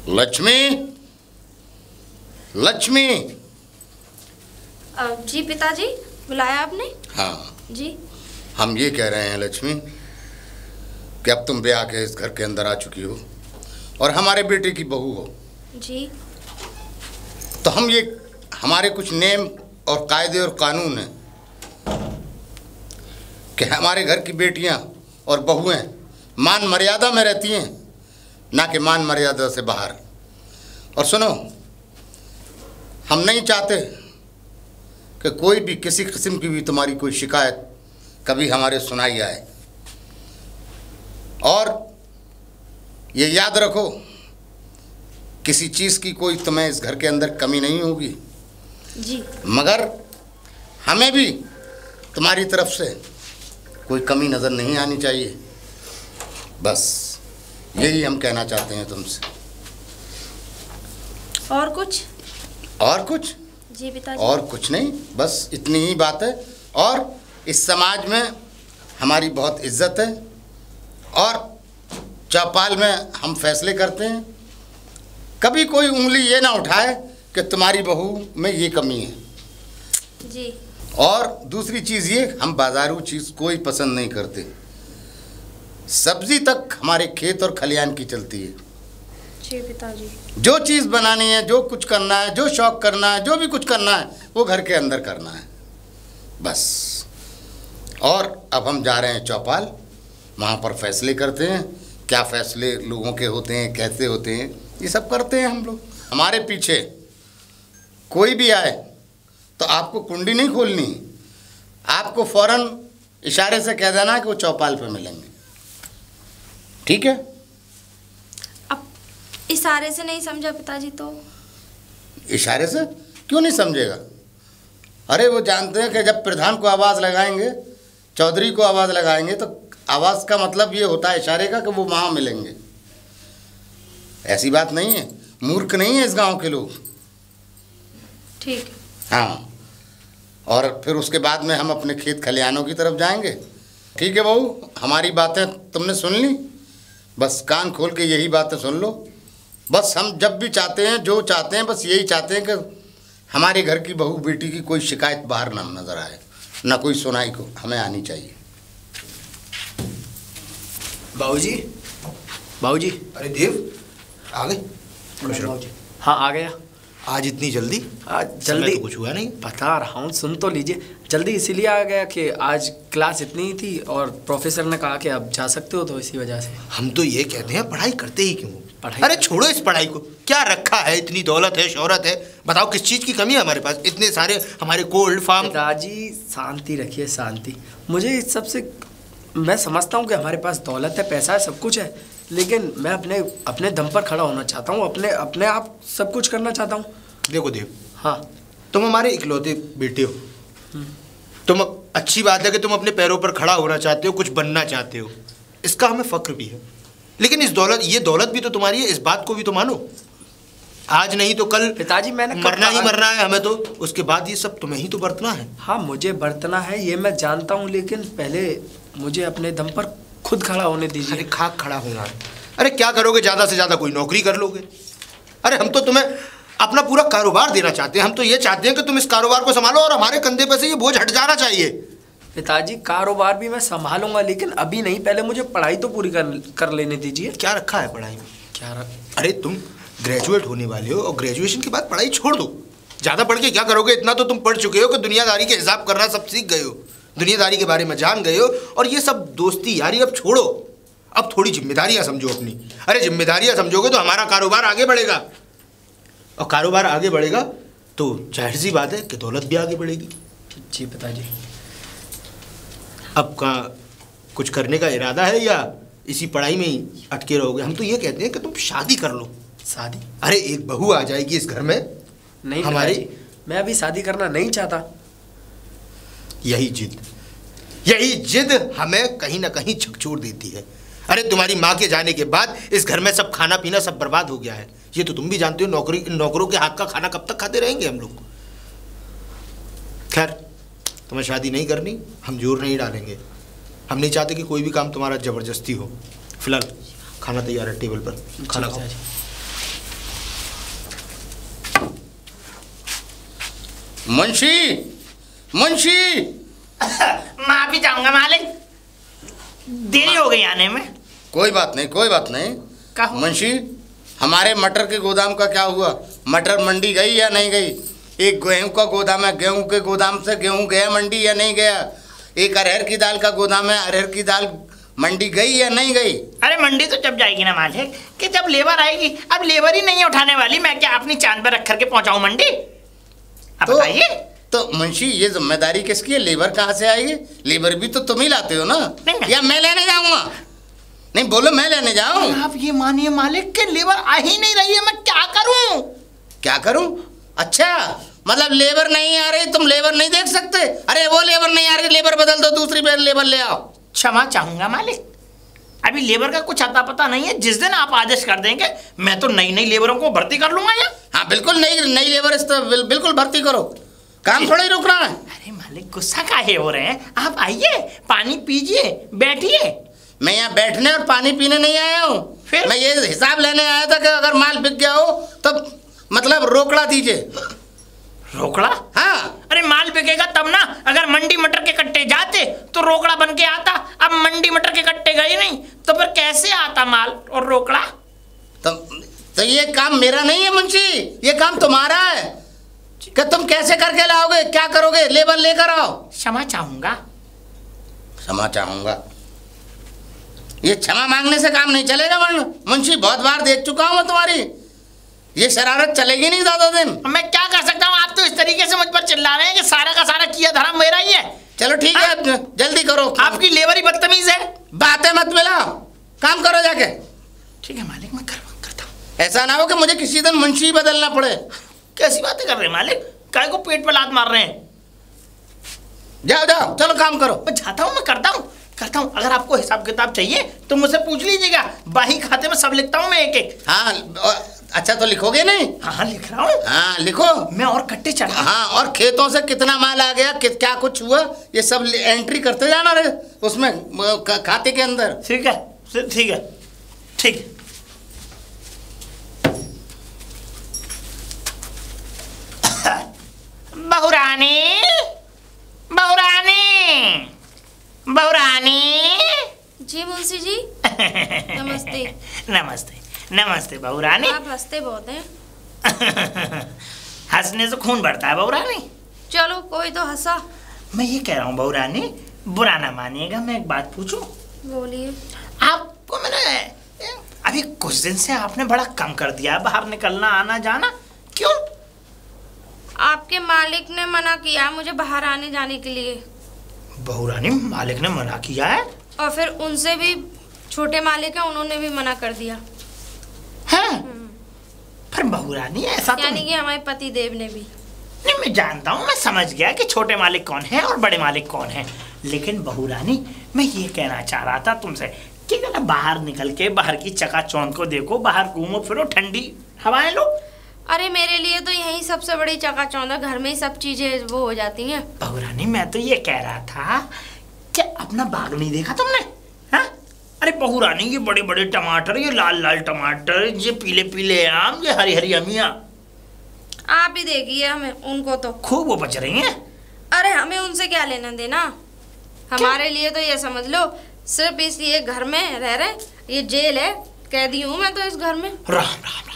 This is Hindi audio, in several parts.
लक्ष्मी, लक्ष्मी। जी पिताजी, बुलाया आपने? हाँ जी। हम ये कह रहे हैं लक्ष्मी कि अब तुम ब्याह के इस घर के अंदर आ चुकी हो और हमारे बेटे की बहू हो। जी। तो हम ये हमारे कुछ नेम और कायदे और कानून हैं कि हमारे घर की बेटियां और बहुएं मान मर्यादा में रहती हैं, ना कि मान मर्यादा से बाहर। और सुनो, हम नहीं चाहते कि कोई भी किसी किस्म की भी तुम्हारी कोई शिकायत कभी हमारे सुनाई आए। और ये याद रखो, किसी चीज़ की कोई तुम्हें इस घर के अंदर कमी नहीं होगी जी। मगर हमें भी तुम्हारी तरफ से कोई कमी नज़र नहीं आनी चाहिए। बस यही हम कहना चाहते हैं तुमसे। और कुछ? और कुछ? जी पिताजी। और कुछ नहीं, बस इतनी ही बात है। और इस समाज में हमारी बहुत इज्जत है और चौपाल में हम फैसले करते हैं। कभी कोई उंगली ये ना उठाए कि तुम्हारी बहू में ये कमी है। जी। और दूसरी चीज़ ये, हम बाजारू चीज़ कोई पसंद नहीं करते। सब्जी तक हमारे खेत और खलियान की चलती है। जी पिताजी। जो चीज़ बनानी है, जो कुछ करना है, जो शौक करना है, जो भी कुछ करना है, वो घर के अंदर करना है बस। और अब हम जा रहे हैं चौपाल, वहाँ पर फैसले करते हैं। क्या फैसले लोगों के होते हैं, कैसे होते हैं, ये सब करते हैं हम लोग। हमारे पीछे कोई भी आए तो आपको कुंडी नहीं खोलनी, आपको फौरन इशारे से कह देना कि वो चौपाल पे मिलेंगे, ठीक है? अब इशारे से नहीं समझा पिताजी तो? इशारे से क्यों नहीं समझेगा? अरे वो जानते हैं कि जब प्रधान को आवाज़ लगाएंगे, चौधरी को आवाज़ लगाएंगे, तो आवाज़ का मतलब ये होता है इशारे का कि वो वहाँ मिलेंगे। ऐसी बात नहीं है, मूर्ख नहीं है इस गांव के लोग। ठीक। हाँ, और फिर उसके बाद में हम अपने खेत खलिहानों की तरफ जाएंगे। ठीक है बहू, हमारी बातें तुमने सुन ली, बस कान खोल के यही बातें सुन लो। बस हम जब भी चाहते हैं, जो चाहते हैं, बस यही चाहते हैं कि हमारे घर की बहू बेटी की कोई शिकायत बाहर ना नज़र आए, ना कोई सुनाई को हमें आनी चाहिए। बाबूजी, बाबूजी। अरे देव, आ गए? खुश रहो। हाँ आ गया। आज इतनी जल्दी? आज जल्दी तो कुछ हुआ नहीं। बता रहा हूँ, सुन तो लीजिए। जल्दी इसीलिए आ गया कि आज क्लास इतनी ही थी और प्रोफेसर ने कहा कि आप जा सकते हो, तो इसी वजह से। हम तो ये कहते हैं पढ़ाई करते ही क्यों? पढ़ाई अरे छोड़ो इस पढ़ाई को, क्या रखा है? इतनी दौलत है, शोहरत है, बताओ किस चीज़ की कमी है हमारे पास? इतने सारे हमारे कोल्ड फार्म। पिताजी शांति रखिए, शांति। मुझे इस सबसे, मैं समझता हूँ कि हमारे पास दौलत है, पैसा है, सब कुछ है, लेकिन मैं अपने दम पर खड़ा होना चाहता हूँ, अपने आप सब कुछ करना चाहता हूँ। देखो देव, हाँ, तुम हमारे इकलौते बेटे हो, तुम, अच्छी बात है कि तुम अपने पैरों पर खड़ा होना चाहते हो, कुछ बनना चाहते हो, इसका हमें फक्र भी है। लेकिन ये दौलत भी तो तुम्हारी है, इस बात को भी तो मानो। आज नहीं तो कल पिताजी मैंने मरना ही मरना है हमें, तो उसके बाद ये सब तुम्हें ही तो बरतना है। हाँ मुझे बरतना है, ये मैं जानता हूँ, लेकिन पहले मुझे अपने दम पर खुद खड़ा होने दीजिए। अरे खाक खड़ा होना है? अरे क्या करोगे? ज़्यादा से ज़्यादा कोई नौकरी कर लोगे। अरे हम तो तुम्हें अपना पूरा कारोबार देना चाहते हैं। हम तो ये चाहते हैं कि तुम इस कारोबार को संभालो और हमारे कंधे पर से ये बोझ हट जाना चाहिए। पिताजी कारोबार भी मैं संभालूंगा, लेकिन अभी नहीं, पहले मुझे पढ़ाई तो पूरी कर लेने दीजिए। क्या रखा है पढ़ाई में? क्या अरे तुम ग्रेजुएट होने वाले हो और ग्रेजुएशन के बाद पढ़ाई छोड़ दो। ज़्यादा पढ़ के क्या करोगे? इतना तो तुम पढ़ चुके हो कि दुनियादारी के हिसाब करना सब सीख गए हो, दुनियादारी के बारे में जान गए हो, और ये सब दोस्ती यारी अब छोड़ो। अब थोड़ी जिम्मेदारियां समझो अपनी। अरे जिम्मेदारियां समझोगे तो हमारा कारोबार आगे बढ़ेगा, और कारोबार आगे बढ़ेगा तो जाहिर सी बात है कि दौलत भी आगे बढ़ेगी। जी पिताजी। अब कहाँ कुछ करने का इरादा है या इसी पढ़ाई में ही अटके रहोगे? हम तो ये कहते हैं कि तुम शादी कर लो। शादी? अरे एक बहू आ जाएगी इस घर में। नहीं हमारी, मैं अभी शादी करना नहीं चाहता। यही जिद हमें कहीं ना कहीं झकझोर देती है। अरे तुम्हारी माँ के जाने के बाद इस घर में सब खाना पीना सब बर्बाद हो गया है, ये तो तुम भी जानते हो। नौकरों के हाथ का खाना कब तक खाते रहेंगे हम लोग? खैर, तुम्हें शादी नहीं करनी, हम जोर नहीं डालेंगे। हम नहीं चाहते कि कोई भी काम तुम्हारा जबरदस्ती हो। फिलहाल खाना तैयार है टेबल पर, खाना खाओ। मुंशी, मुंशी। माफी चाहूंगा मालिक, देरी हो गई आने में। कोई बात नहीं, कोई बात नहीं। कहो। मुंशी, हमारे मटर के गोदाम का क्या हुआ? मटर मंडी गई या नहीं गई? एक गेहूं का गोदाम है, गेहूं के गोदाम से गेहूं गया मंडी या नहीं गया? एक अरहर की दाल का गोदाम है, अरहर की दाल मंडी गई या नहीं गई? अरे मंडी तो जब जाएगी ना मालिक कि जब लेबर आएगी। अब लेबर ही नहीं उठाने वाली, मैं क्या अपनी चांद पर रख करके पहुंचाऊं मंडी? अब बताइए। तो मुंशी, ये जिम्मेदारी किसकी है? लेबर कहाँ से आएगी? लेबर भी तो तुम ही लाते हो ना? या मैं लेने जाऊंगा? नहीं बोलो, मैं लेने जाऊं? आप ये मानिए मालिक कि लेबर आ ही नहीं रही है, मैं क्या करूं? क्या करूं? अच्छा, मतलब लेबर नहीं आ रही, तुम लेबर नहीं देख सकते? अरे वो लेबर नहीं आ रही, लेबर बदल दो, दूसरी लेबर ले आओ। क्षमा चाहूंगा मालिक, अभी लेबर का कुछ अता पता नहीं है। जिस दिन आप आदेश कर देंगे मैं तो नई नई लेबरों को भर्ती कर लूंगा यहाँ। हाँ बिल्कुल, नई लेबर बिल्कुल भर्ती करो, काम थोड़ा ही रुक रहा है। अरे मालिक गुस्सा काहे हो रहे हैं? आप आइए, पानी पीजिए, बैठिए। मैं यहाँ बैठने और पानी पीने नहीं आया हूँ, फिर? मैं ये हिसाब लेने आया था कि अगर माल बिक गया हो तो मतलब रोकड़ा दीजिए। रोकड़ा? हाँ। अरे माल बिकेगा तब ना। अगर मंडी मटर के कट्टे जाते तो रोकड़ा बन के आता। अब मंडी मटर के कट्टे गए नहीं तो फिर कैसे आता माल और रोकड़ा? तो ये काम मेरा नहीं है मुंशी, ये काम तुम्हारा है कि तुम कैसे करके लाओगे, क्या करोगे? लेबर लेकर आओ। क्षमा चाहूंगा। क्षमा चाहूंगा? ये क्षमा मांगने से काम नहीं चलेगा वरना। मुंशी, बहुत बार देख चुका हूं मैं तुम्हारी, ये शरारत चलेगी नहीं ज्यादा दिन। मैं क्या कर सकता हूँ? आप तो इस तरीके से मुझ पर चिल्ला रहे हैं कि सारा का सारा किया धर्म मेरा ही है। चलो ठीक है, जल्दी करो। आपकी लेबर ही बदतमीज है। बातें मत मिलाओ, काम करो जाके। ठीक है मालिक, मैं करता हूँ। ऐसा ना हो कि मुझे किसी दिन मुंशी बदलना पड़े। कैसी बातें कर रहे हैं मालिक? काय को पेट पर लात मार रहे हैं? जाओ जाओ, चलो काम करो। मैं जाता हूँ, मैं करता हूँ। अगर आपको हिसाब किताब चाहिए तो मुझसे पूछ लीजिएगा, बाही खाते में सब लिखता हूँ मैं एक एक। हाँ अच्छा, तो लिखोगे नहीं? हाँ लिख रहा हूँ। हाँ लिखो। मैं और कट्टे चढ़ा। हाँ, और खेतों से कितना माल आ गया, क्या कुछ हुआ, ये सब एंट्री करते जाना रे उसमें खाते के अंदर। ठीक है, ठीक है, ठीक है। बहुरानी, बहुरानी, बहुरानी। जी मुंशी जी। नमस्ते। नमस्ते, नमस्ते बहुरानी। आप हंसते बहुत हैं। हंसने से खून बढ़ता है बहुरानी। चलो कोई तो हंसा। मैं ये कह रहा हूँ बहुरानी, बुरा ना मानिएगा, मैं एक बात पूछूं? बोलिए। आपको मैंने अभी कुछ दिन से आपने बड़ा कम कर दिया है बाहर निकलना आना जाना, क्यों? आपके मालिक ने मना किया मुझे बाहर आने जाने के लिए। बहुरानी, मालिक ने मना किया है? और फिर उनसे भी छोटे मालिक हैं, उन्होंने भी मना कर दिया है? पर बहुरानी ऐसा तो यानी कि हमारे पति देव ने भी। नहीं, मैं जानता हूँ, मैं समझ गया कि छोटे मालिक कौन है और बड़े मालिक कौन है। लेकिन बहुरानी, मैं ये कहना चाह रहा था तुमसे कि ना बाहर निकल के बाहर की चकाचौंध को देखो, बाहर घूमो फिरो, ठंडी हवाएं लो। अरे मेरे लिए तो यही सबसे बड़ी चकाचौंध है, घर में ही सब चीजें वो हो जाती हैं। बहुरानी, मैं तो ये कह रहा था कि अपना बाग नहीं देखा तुमने? हाँ? अरे बहुरानी, ये बड़े बड़े टमाटर, ये लाल लाल टमाटर, ये पीले पीले आम, ये हरी हरी अमियाँ। आप ही देखिए, हमें उनको तो खूब वो बच रही हैं। अरे हमें उनसे क्या लेना देना? हमारे लिए तो ये समझ लो सिर्फ इसलिए घर में रह रहे, ये जेल है, कैदी हूँ मैं तो इस घर में। राम राम राम,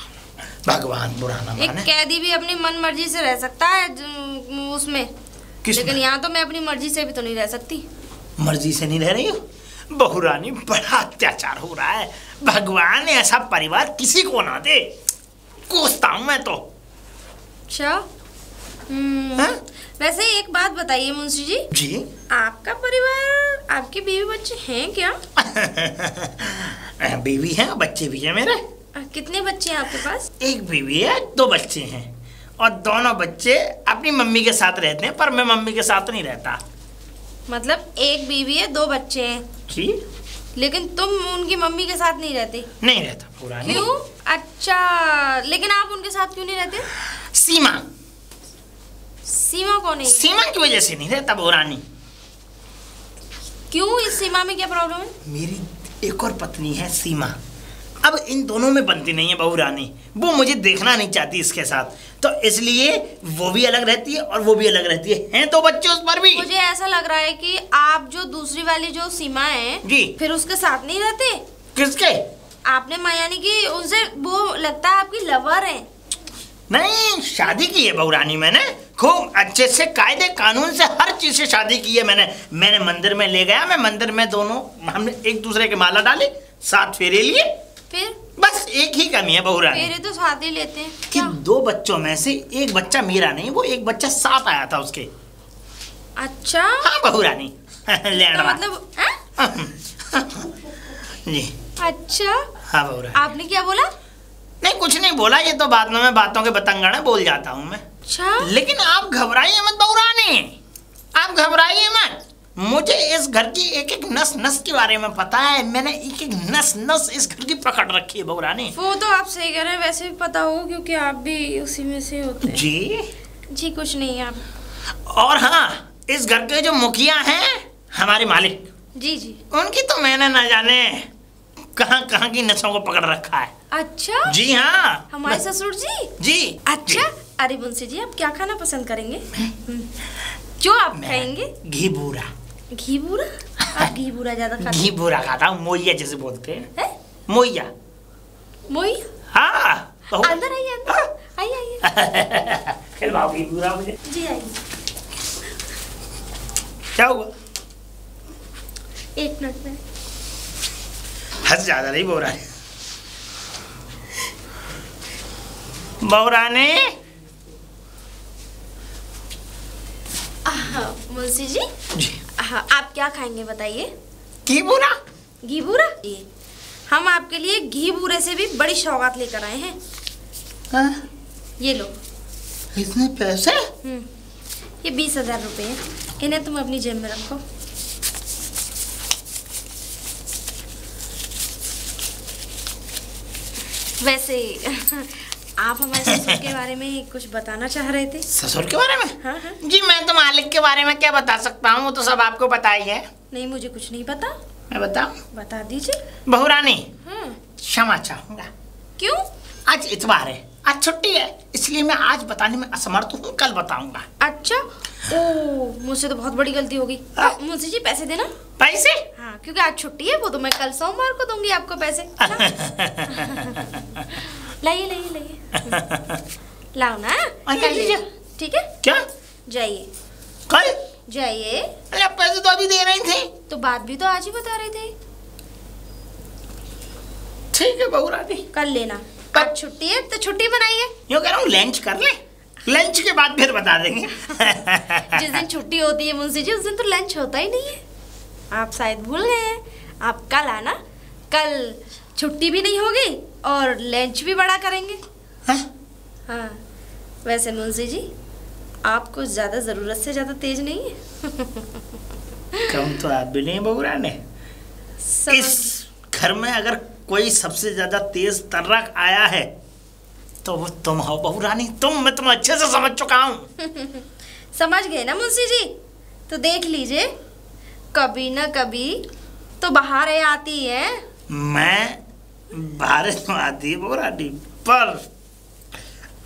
भगवान बुरा ना माने। एक कैदी भी अपनी मन मर्जी से रह सकता है उसमें, लेकिन यहाँ तो मैं अपनी मर्जी से भी तो नहीं रह सकती। मर्जी से नहीं रह रही हो बहुरानी, बड़ा अत्याचार हो रहा है। भगवान ऐसा परिवार किसी को ना दे, कोसता हूँ मैं तो। अच्छा, वैसे एक बात बताइए मुंशी जी। जी? आपका परिवार, आपकी बीवी बच्चे हैं क्या? बीवी है, बच्चे भी है मेरे। कितने बच्चे हैं आपके पास? एक बीवी है, 2 बच्चे हैं, और दोनों बच्चे अपनी मम्मी के साथ रहते हैं, पर मैं मम्मी के साथ नहीं रहता। मतलब एक बीवी है, 2 बच्चे हैं जी, लेकिन तुम उनकी मम्मी के साथ नहीं रहते? नहीं रहता पुरानी। क्यों? अच्छा, लेकिन आप उनके साथ क्यों नहीं रहते? सीमा। सीमा कौन है? सीमा की वजह से नहीं रहता पुरानी। क्यों? इस सीमा में क्या प्रॉब्लम है? मेरी एक और पत्नी है सीमा, अब इन दोनों में बनती नहीं है बहू रानी, वो मुझे देखना नहीं चाहती इसके साथ, तो इसलिए वो भी अलग रहती है और वो भी अलग रहती है। हैं तो बच्चे उस पर भी। मुझे ऐसा लग रहा है कि आप जो दूसरी वाली जो सीमा है जी, फिर उसके साथ नहीं रहते। किसके? आपने यानी कि उनसे वो लगता है आपकी लवर है। नहीं, शादी की है बहू रानी मैंने, खूब अच्छे से कायदे कानून से हर चीज से शादी की है मैंने मंदिर में ले गया, मैं मंदिर में दोनों हमने एक दूसरे के माला डाले, 7 फेरे लिए, फिर बस एक ही कमी है बहू रानी। फेरे तो साथ ही लेते हैं कि क्या? 2 बच्चों में से एक बच्चा मेरा नहीं, वो एक बच्चा साथ आया था उसके। अच्छा हाँ बहू रानी। तो मतलब जी अच्छा। हाँ बहू रानी। आपने क्या बोला? नहीं कुछ नहीं बोला, ये तो बाद में मैं बातों के बतंगड़ है, बोल जाता हूँ मैं। अच्छा लेकिन आप घबराइए मत बहू रानी, आप घबराइए मत। मुझे इस घर की एक एक नस नस के बारे में पता है, मैंने एक एक नस नस इस घर की पकड़ रखी है बहू रानी। वो तो आप सही कह रहे हैं, वैसे भी पता होगा क्योंकि आप भी उसी में से होते हैं। जी कुछ नहीं आप। और हाँ, इस घर के जो मुखिया हैं हमारे मालिक, जी उनकी तो मैंने न जाने कहाँ कहाँ की नसों को पकड़ रखा है। अच्छा जी हाँ, हमारे ससुर जी। जी अच्छा अरे मुंशी जी आप क्या खाना पसंद करेंगे? जो आप खाएंगे? घी बूरा। घी बूरा? आप घी बूरा ज्यादा खाते घी बूरा खाता हूँ, मोइया जैसे बोलते हैं। हैं? मोइया। मोइया? हाँ अंदर आइए, अंदर आइए। खिलवाओ घी बूरा मुझे। जी आइए। क्या हुआ? 1 मिनट में। हंस ज्यादा नहीं बोल रहा है बौराने। मुंशी जी हाँ, आप क्या खाएंगे बताइए? घी बूरा। घी बूरा? हम आपके लिए घी बूरे से भी बड़ी सौगात लेकर आए हैं। हाँ? ये लो। इतने पैसे? ये 20,000 रुपए हैं, इन्हें तुम अपनी जेब में रखो। वैसे आप हमारे ससुर के बारे में कुछ बताना चाह रहे थे? ससुर के बारे में? हाँ हाँ। जी मैं तो मालिक के बारे में क्या बता सकता हूँ, वो तो सब आपको पता ही है। नहीं मुझे कुछ नहीं पता। मैं बताऊँ? बता दीजिए। बहू रानी हाँ। क्षमा चाहूंगा। क्यों? आज इतवार है, आज छुट्टी है, इसलिए मैं आज बताने में असमर्थ हूँ, कल बताऊंगा। अच्छा ओ, मुझसे तो बहुत बड़ी गलती होगी। मुंशी जी पैसे देना। पैसे? हाँ क्योंकि आज छुट्टी है, वो तो मैं कल सोमवार को दूंगी आपको पैसे। लाइए लाइए लाइए। लाओ ना। ठीक है क्या? जाइए। कल? जाइए। अरे पैसे तो अभी दे रही थी। तो बात भी तो आज ही बता रहे थे। ठीक है बहू रानी, कल लेना। आज छुट्टी है तो छुट्टी बनाइए। यूँ कह रहा हूँ लंच कर ले, लंच के बाद फिर बता देंगे। जिस दिन छुट्टी होती है मुंशी जी उस दिन तो लंच होता ही नहीं है, आप शायद भूल गए हैं। आप कल आना, कल छुट्टी भी नहीं होगी और लंच भी बड़ा करेंगे। हाँ वैसे मुंशी जी आप कुछ ज्यादा जरूरत से ज्यादा तेज नहीं है। कम तो आप भी नहीं बहू रानी। इस घर में अगर कोई सबसे ज्यादा तेज तर्राक आया है तो वो तुम हो बहू रानी, मैं तुम्हें अच्छे से समझ चुका हूँ। समझ गए ना मुंशी जी? तो देख लीजिए कभी न कभी तो बहारें आती है। मैं बारिश तो आती है बहू रानी, पर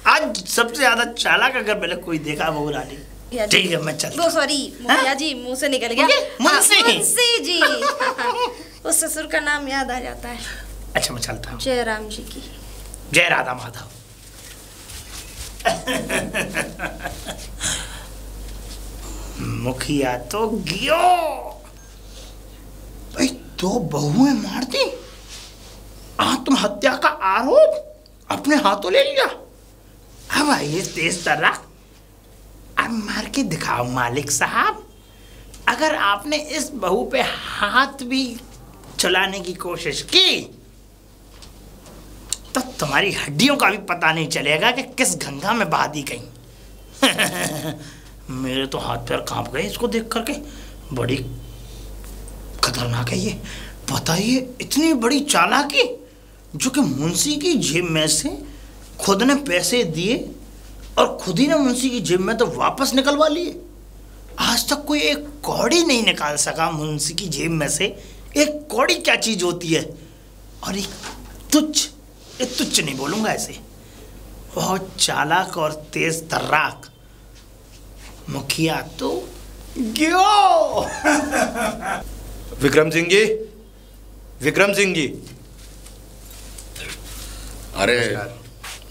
आज सबसे ज्यादा चालाक अगर मैंने कोई देखा बहू रानी। ठीक है मैं चलता। वो सॉरी मुखिया जी, मुंह से निकल गया। मुंशी जी। उस ससुर का नाम याद आ जाता है। अच्छा मैं चलता हूँ। जय राम जी की जय राधा माधव। मुखिया तो गियो भाई, 2 बहुएं मार दी, आत्महत्या का आरोप अपने हाथों ले लिया। अब आइए तेज तर्राक, अब मार के दिखाओ मालिक साहब। अगर आपने इस बहू पे हाथ भी चलाने की कोशिश की तो तुम्हारी हड्डियों का भी पता नहीं चलेगा कि किस गंगा में बहा दी गई। मेरे तो हाथ पैर कांप गए इसको देख करके, बड़ी खतरनाक है ये। बताइए इतनी बड़ी चालाकी, जो कि मुंशी की जेब में से खुद ने पैसे दिए और खुद ही ने मुंशी की जेब में तो वापस निकलवा लिए। आज तक कोई एक कौड़ी नहीं निकाल सका मुंशी की जेब में से। एक कौड़ी क्या चीज होती है, और एक तुच्छ, ये तुच्छ नहीं बोलूंगा ऐसे, बहुत चालाक और तेज तर्राक मुखिया तो गयो। विक्रम सिंह जी, विक्रम सिंह जी। अरे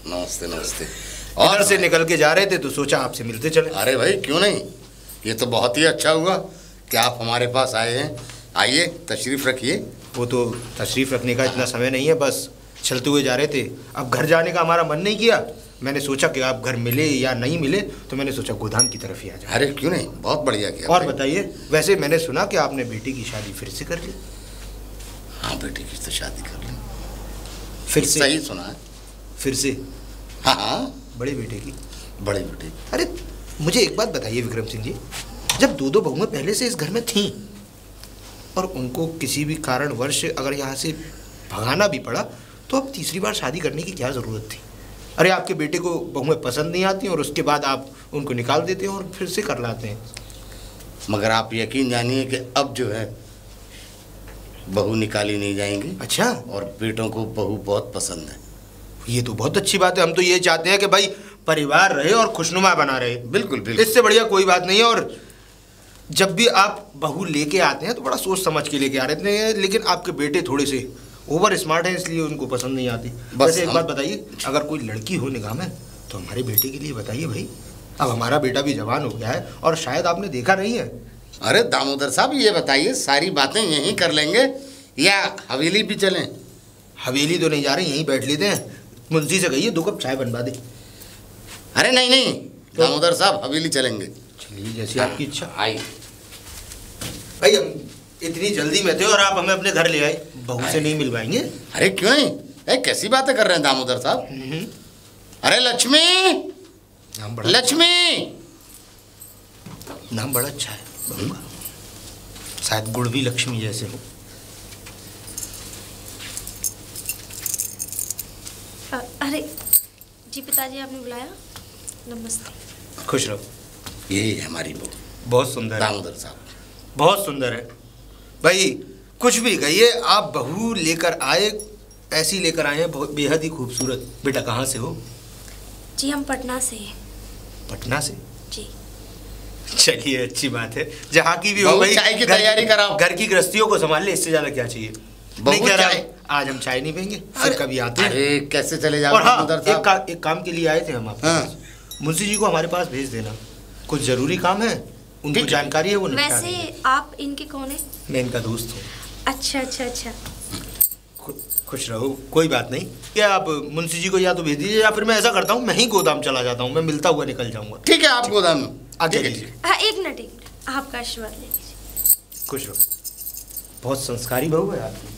नमस्ते नमस्ते। इधर से निकल के जा रहे थे तो सोचा आपसे मिलते चले। अरे भाई क्यों नहीं, ये तो बहुत ही अच्छा हुआ कि आप हमारे पास आए हैं। आइए तशरीफ रखिए। वो तो तशरीफ रखने का इतना समय नहीं है, बस चलते हुए जा रहे थे। अब घर जाने का हमारा मन नहीं किया, मैंने सोचा कि आप घर मिले या नहीं मिले तो मैंने सोचा गोदाम की तरफ ही आ जाए। अरे क्यों नहीं, बहुत बढ़िया किया। और बताइए, वैसे मैंने सुना कि आपने बेटी की शादी फिर से कर ली। हाँ बेटी की तो शादी कर ली। फिर से? सही सुना है। फिर से? हाँ हाँ, बड़े बेटे की। बड़ी बेटी। अरे मुझे एक बात बताइए विक्रम सिंह जी, जब दो बहुएं पहले से इस घर में थीं और उनको किसी भी कारणवश अगर यहाँ से भगाना भी पड़ा तो अब तीसरी बार शादी करने की क्या ज़रूरत थी? अरे आपके बेटे को बहुएं पसंद नहीं आती और उसके बाद आप उनको निकाल देते हैं और फिर से कर लाते हैं। मगर आप यकीन जानिए कि अब जो है बहू निकाली नहीं जाएंगी। अच्छा। और बेटों को बहू बहुत पसंद है। ये तो बहुत अच्छी बात है। हम तो ये चाहते हैं कि भाई परिवार रहे और खुशनुमा बना रहे। बिल्कुल बिल्कुल, इससे बढ़िया कोई बात नहीं है। और जब भी आप बहू लेके आते हैं तो बड़ा सोच समझ के लेके आ रहे हैं, लेकिन आपके बेटे थोड़े से ओवर स्मार्ट है इसलिए उनको पसंद नहीं आती। बस एक बात बताइए, अगर कोई लड़की हो निगाह में तो हमारे बेटे के लिए बताइए भाई। अब हमारा बेटा भी जवान हो गया है और शायद आपने देखा नहीं है। अरे दामोदर साहब ये बताइए, सारी बातें यहीं कर लेंगे या हवेली भी चलें? हवेली तो नहीं जा रहे, यहीं बैठ लेते हैं। मुंशी से कहिए 2 कप चाय बनवा दे। अरे नहीं नहीं दामोदर साहब, हवेली चलेंगे। चलिए जैसी आपकी इच्छा। आइए। भाई हम इतनी जल्दी में थे और आप हमें अपने घर ले आए, बहू से नहीं मिलवाएंगे? अरे क्यों नहीं, अरे कैसी बातें कर रहे हैं दामोदर साहब। अरे लक्ष्मी, नाम बड़ा लक्ष्मी। नाम बड़ा अच्छा है बहू का, शायद गुड़ भी लक्ष्मी जैसे हो। अरे जी पिताजी, आपने बुलाया? नमस्ते। खुश रहो। यही है हमारी बहू, बहुत सुंदर है दामोदर साहब, बहुत सुंदर है। भाई कुछ भी कहिए, आप बहू लेकर आए, ऐसी लेकर आए हैं, बेहद ही खूबसूरत। बेटा कहाँ से हो? जी हम पटना से हैं। पटना से? जी। चलिए अच्छी बात है, जहाँ की भी हो बहू, भाई। चाय की तैयारी कराओ। घर की गृहस्थियों को संभाल ले, इससे ज्यादा क्या चाहिए? नहीं कह रहा आज हम चाय नहीं पियेंगे, फिर कभी आते हैं। अरे कैसे चले जाओ और हाँ, दामोदर साहब? एक काम के लिए आए थे हम आपके पास। मुंशी जी को हमारे पास भेज देना, कुछ जरूरी काम है, उनको जानकारी है, वो निपटा देंगे। वैसे आप इनके कौन है? मैं इनका दोस्त हूँ। अच्छा अच्छा अच्छा। खुश रहो, कोई बात नहीं। क्या आप मुंशी जी को या तो भेज दीजिए या फिर मैं ऐसा करता हूँ, मैं ही गोदाम चला जाता हूँ, मैं मिलता हुआ निकल जाऊंगा। ठीक है, आप गोदाम में आ जाइए। हाँ एक मिनट, आपका आशीर्वाद ले लीजिए। खुश रहो, बहुत संस्कारी बहू है आपकी।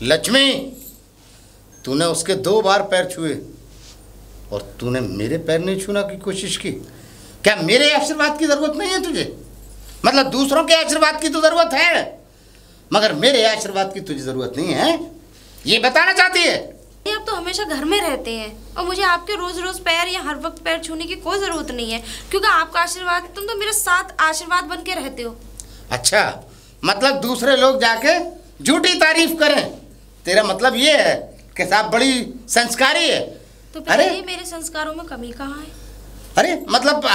लक्ष्मी, तूने उसके 2 बार पैर छुए और तूने मेरे पैर नहीं छूने की कोशिश की। क्या मेरे आशीर्वाद की जरूरत नहीं है तुझे? मतलब दूसरों के आशीर्वाद की तो जरूरत है, मगर मेरे आशीर्वाद की तुझे जरूरत नहीं है, ये बताना चाहती है? आप तो हमेशा घर में रहते हैं और मुझे आपके रोज रोज पैर या हर वक्त पैर छूने की कोई जरूरत नहीं है, क्योंकि आपका आशीर्वाद, तुम तो मेरे साथ आशीर्वाद बन के रहते हो। अच्छा, मतलब दूसरे लोग जाके झूठी तारीफ करें, तेरा मतलब ये है कि साहब बड़ी संस्कारी है? तो अरे मेरे संस्कारों में कमी कहाँ है? अरे मतलब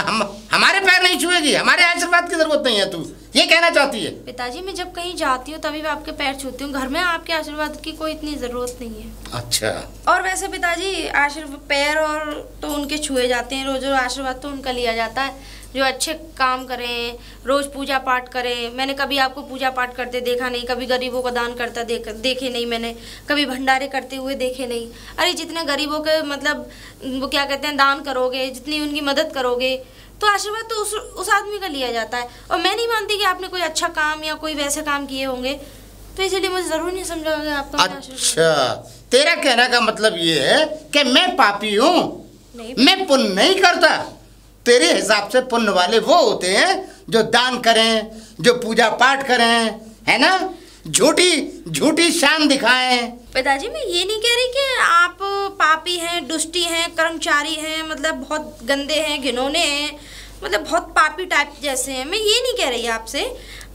हमारे पैर नहीं छुएगी, हमारे आशीर्वाद की जरूरत नहीं है, तू ये कहना चाहती है? पिताजी मैं जब कहीं जाती हूँ तभी मैं आपके पैर छूती हूँ, घर में आपके आशीर्वाद की कोई इतनी जरूरत नहीं है। अच्छा। और वैसे पिताजी आशीर्वाद पैर और तो उनके छुए जाते हैं, रोज रोज आशीर्वाद तो उनका लिया जाता है जो अच्छे काम करें, रोज पूजा पाठ करें। मैंने कभी आपको पूजा पाठ करते देखा नहीं, कभी गरीबों को दान करता देखे नहीं मैंने, कभी भंडारे करते हुए देखे नहीं। अरे जितने गरीबों के मतलब वो क्या कहते हैं दान करोगे, जितनी उनकी मदद करोगे तो आशीर्वाद तो उस आदमी का लिया जाता है। और मैं नहीं मानती कि आपने कोई अच्छा काम या कोई वैसे काम किए होंगे, तो इसलिए मुझे जरूर नहीं समझा आपका। अच्छा, तेरा कहने का मतलब ये है कि मैं पापी हूँ, मैं पुण्य नहीं करता? तेरे हिसाब से पुण्य वाले वो होते हैं जो दान करें, जो पूजा पाठ करें, है ना, झूठी शान दिखाएं। पिताजी मैं ये नहीं कह रही कि आप पापी हैं, दुष्टी हैं, कर्मचारी हैं, मतलब बहुत गंदे हैं, घिनौने हैं, मतलब बहुत पापी टाइप जैसे हैं, मैं ये नहीं कह रही आपसे।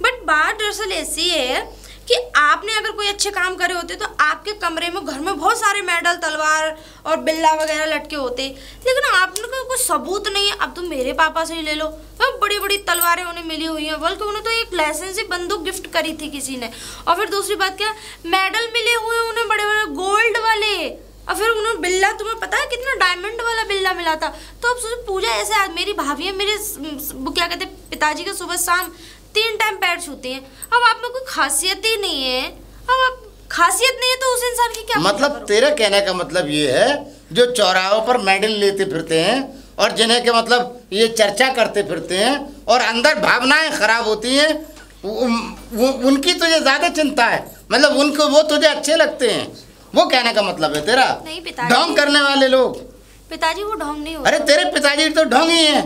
बट बात दरअसल ऐसी है कि आपने अगर कोई अच्छे काम करे होते तो आपके कमरे में घर में बहुत सारे मेडल, तलवार और बिल्ला वगैरह लटके होते, लेकिन आपने कोई सबूत नहीं है। अब तुम मेरे पापा से ही ले लो, बड़ी बड़ी तलवारें उन्हें मिली हुई हैं, बल्कि उन्हें तो एक लाइसेंसी बंदूक गिफ्ट करी थी किसी ने। और फिर दूसरी बात क्या, मेडल मिले हुए उन्हें बड़े बड़े गोल्ड वाले, और फिर उन्होंने बिल्ला, तुम्हें पता है कितना डायमंड वाला बिल्ला मिला था। तो अब सोचो पूजा ऐसे, आज मेरी भाभी है, मेरे क्या कहते हैं पिताजी के सुबह शाम 3 टाइम पैर छूते हैं। अब आप में कोई खासियत ही नहीं है, अब आप खासियत नहीं है तो उस इंसान की क्या मतलब तेरा कहने का मतलब ये है जो चौराहों पर मेडल लेते फिरते हैं और जिन्हें के मतलब ये चर्चा करते फिरते हैं और अंदर भावनाएं खराब होती हैं, उनकी तुझे ज्यादा चिंता है, मतलब उनको वो तुझे अच्छे लगते हैं, वो कहने का मतलब है तेरा? नहीं पिताजी, ढोंग करने वाले लोग। पिताजी वो ढोंग नहीं होता। अरे तेरे पिताजी तो ढोंग ही हैं,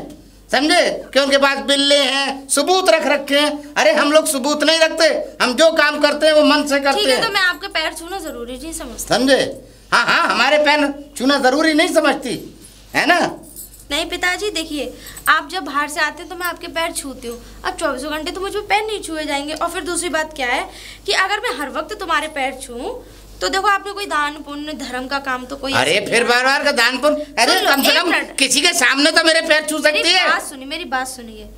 समझे, कि उनके पास बिल्ले हैं, सबूत रख रखे हैं। अरे हम लोग सबूत नहीं रखते, हम जो काम करते हैं वो मन से करते हैं। तो मैं आपके पैर छूना जरूरी नहीं समझता, समझे? हाँ हाँ, हमारे पैर छूना जरूरी नहीं समझती है ना? नहीं पिताजी देखिए, आप जब बाहर से आते हैं तो मैं आपके पैर छूती हूँ, अब 24 घंटे तो मुझे पैर नहीं छुए जाएंगे। और फिर दूसरी बात क्या है कि अगर मैं हर वक्त तुम्हारे पैर छूऊं तो देखो आपने कोई दान पुण्य धर्म का काम तो कोई, अरे फिर बार बार का दान पुण्य, अरे कम से कम किसी के सामने तो मेरे पैर छू सकती है। मेरी बात सुनिए,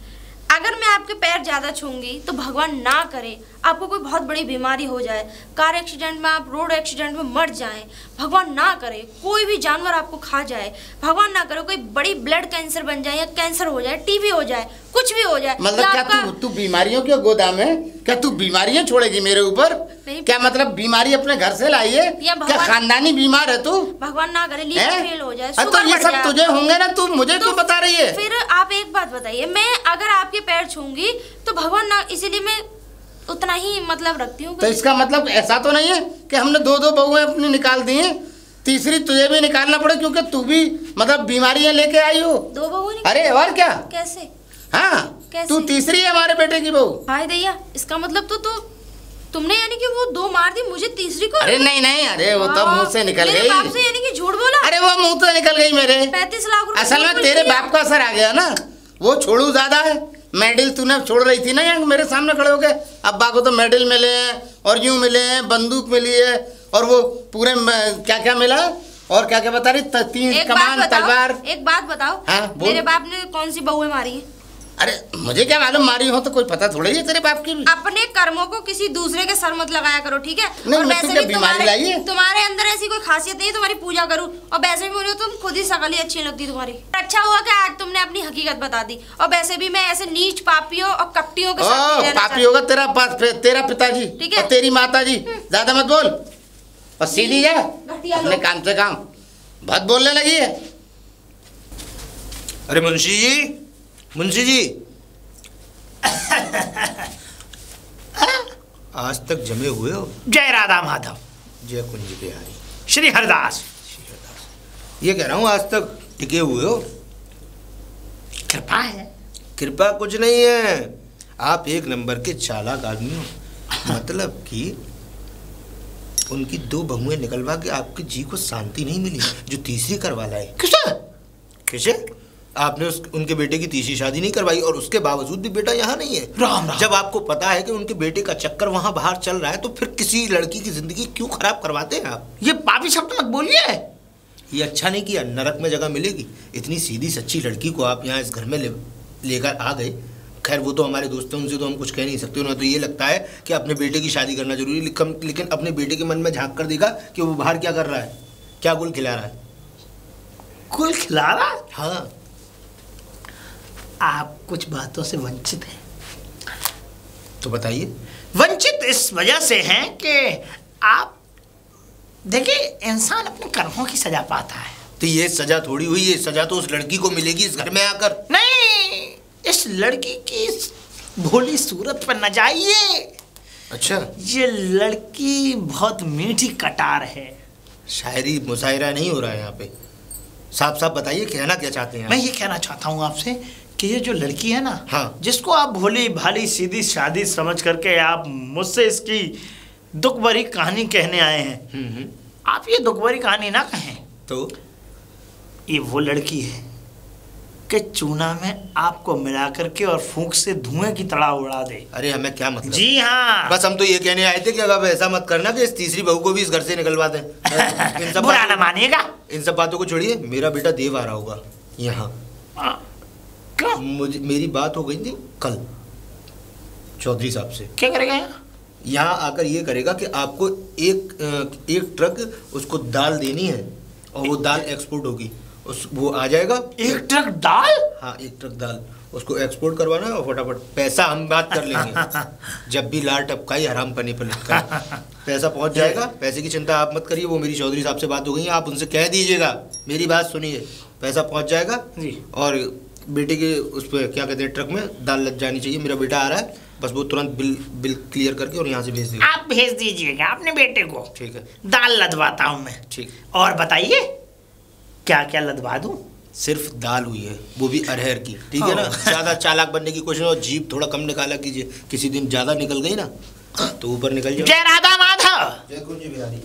अगर मैं आपके पैर ज्यादा छूंगी तो भगवान ना करे आपको कोई बहुत बड़ी बीमारी हो जाए, कार एक्सीडेंट में, आप रोड एक्सीडेंट में मर जाएं, भगवान ना करे कोई भी जानवर आपको खा जाए, भगवान ना करे कोई बड़ी ब्लड कैंसर बन जाए या कैंसर हो जाए, टीबी हो जाए, कुछ भी हो जाए। मतलब क्या तू बीमारियों के गोदाम है? क्या तू बीमारियां छोड़ेगी मेरे ऊपर? क्या मतलब बीमारी अपने घर से लाई है? क्या खानदानी बीमार है तू? भगवान ना करे लीवर फेल हो जाए, तो ये सब तुझे होंगे ना, तू मुझे क्यों बता रही है? फिर आप एक बात बताइए, मैं अगर आपके पैर छूंगी तो भगवान ना, इसीलिए मैं उतना ही मतलब रखती हूँ। तो इसका मतलब ऐसा तो नहीं है कि हमने 2-2 बहुएं अपनी निकाल दी हैं, तीसरी तुझे भी निकालना पड़े क्योंकि तू भी मतलब बीमारियां लेके आई हो। 2 बहू? अरे और क्या? कैसे? हाँ कैसे? तू तीसरी है हमारे बेटे की बहू। हाय दैया, इसका मतलब तो तुमने यानी कि वो 2 मार दी, मुझे तीसरी को? अरे नहीं, अरे वो तो मुंह से निकल गई। बाप से यानी कि झूठ बोला? अरे वो मुंह से निकल गई मेरे। 35 लाख रुपए असल में तेरे बाप का असर आ गया ना, वो छोड़ू ज्यादा है। मेडल तूने छोड़ रही थी ना यहाँ मेरे सामने खड़े हो गए, अब्बा को तो मेडल मिले हैं और यूं मिले हैं, बंदूक मिली है और वो पूरे क्या क्या मिला और क्या क्या बता रही, 3 कमान तलवार। एक बात बताओ, हाँ, मेरे बाप ने कौन सी बहुएं मारी है? अरे मुझे क्या मालूम, मारी हो तो कोई पता थोड़ी है तेरे बाप की भी। अपने कर्मों को किसी दूसरे के सर मत लगाया करो, ठीक है? नहीं, और वैसे भी तुम्हारे अंदर ऐसी कोई खासियत नहीं तुम्हारी पूजा करूं, और वैसे भी बोलो तुम खुद ही शकल ही अच्छी लगती तुम्हारी। अच्छा हुआ कि आज तुमने अपनी हकीकत बता दी, और वैसे भी मैं ऐसे नीच पापियों और कपटियों के साथ पापी होगा तेरा पिताजी, ठीक है, तेरी माता जी। ज्यादा मत बोल और सीधी जा अपने काम से काम, बहुत बोलने लगी है। अरे मुंशी जी आज तक जमे हुए हो? जय राधा माधव, जय कुंज बिहारी, श्री हरदास। ये कह रहा हूँ आज तक टिके हुए हो? कृपा है। कृपा कुछ नहीं है, आप एक नंबर के चालाक आदमी हो। मतलब कि उनकी 2 बहुएं निकलवा के आपके जी को शांति नहीं मिली जो तीसरी करवा लाए। किसे? आपने उनके बेटे की तीसरी शादी नहीं करवाई और उसके बावजूद भी बेटा यहाँ नहीं है। राम राम। जब आपको पता है कि उनके बेटे का चक्कर वहाँ बाहर चल रहा है तो फिर किसी लड़की की जिंदगी क्यों खराब करवाते हैं आप? ये पापी शब्द मत बोलिए। ये अच्छा नहीं किया, नरक में जगह मिलेगी। इतनी सीधी सच्ची लड़की को आप यहाँ इस घर में लेकर आ गए। खैर वो तो हमारे दोस्त हैं, उनसे तो हम कुछ कह नहीं सकते। उन्हें तो ये लगता है कि अपने बेटे की शादी करना जरूरी, लेकिन अपने बेटे के मन में झांक कर देखा कि वो बाहर क्या कर रहा है, क्या गुल खिला रहा है। गुल खिला रहा है? हाँ। आप कुछ बातों से वंचित हैं। तो बताइए। वंचित इस वजह से हैं कि आप देखिए, इंसान अपने कर्मों की सजा पाता है। तो ये सजा थोड़ी हुई, ये सजा तो उस लड़की को मिलेगी इस घर में आकर। नहीं, इस लड़की की भोली सूरत पर न जाइए। अच्छा, ये लड़की बहुत मीठी कटार है। शायरी मुशायरा नहीं हो रहा है यहाँ पे, साफ साफ बताइए कहना क्या चाहते हैं। मैं ये कहना चाहता हूँ आपसे कि ये जो लड़की है ना, हाँ, जिसको आप भोली भाली सीधी शादी समझ करके आप मुझसे इसकी दुख भरी कहानी कहने आए हैं, आप ये दुख भरी कहानी ना कहें। तो ये वो लड़की है कि चूना में आपको मिला करके और फूंक से धुएं की तरह उड़ा दे। अरे हमें क्या मतलब? जी हाँ, बस हम तो ये कहने आए थे कि अब ऐसा मत करना कि इस तीसरी बहू को भी इस घर से निकलवा दें। इन सब बुरा ना मानिएगा। इन सब बातों को छोड़िए, मेरा बेटा देव आ रहा होगा यहाँ। क्यों? मुझे मेरी बात हो गई थी कल चौधरी साहब से। क्या करेगा यहाँ? यहाँ आकर ये करेगा कि आपको एक ट्रक उसको दाल देनी है और वो दाल एक्सपोर्ट होगी। वो आ जाएगा। एक ट्रक दाल? हाँ, एक ट्रक दाल उसको एक्सपोर्ट करवाना है और फटाफट पैसा हम बात कर लेंगे। जब भी लाल टपकाई हराम पनी पर लिखा पैसा पहुंच जाएगा। पैसे की चिंता आप मत करिए, वो मेरी चौधरी साहब से बात हो गई है, आप उनसे कह दीजिएगा। मेरी बात सुनिए, पैसा पहुंच जाएगा जी। और बेटे के उस पर क्या कहते हैं ट्रक में दाल लग जानी चाहिए। मेरा बेटा आ रहा है, बस वो तुरंत बिल क्लियर करके और यहाँ से भेज दीजिए। आप भेज दीजिएगा अपने बेटे को। ठीक है, दाल लदवाता हूँ मैं। ठीक। और बताइए क्या क्या लदवा दूँ? सिर्फ दाल हुई है, वो भी अरहर की, ठीक है ना। ज्यादा चालाक बनने की कोशिश और जीभ थोड़ा कम निकाला कीजिए। किसी दिन ज्यादा निकल गई ना तो ऊपर निकल जाए। जय राधा माधव। जय कुंज बिहारी।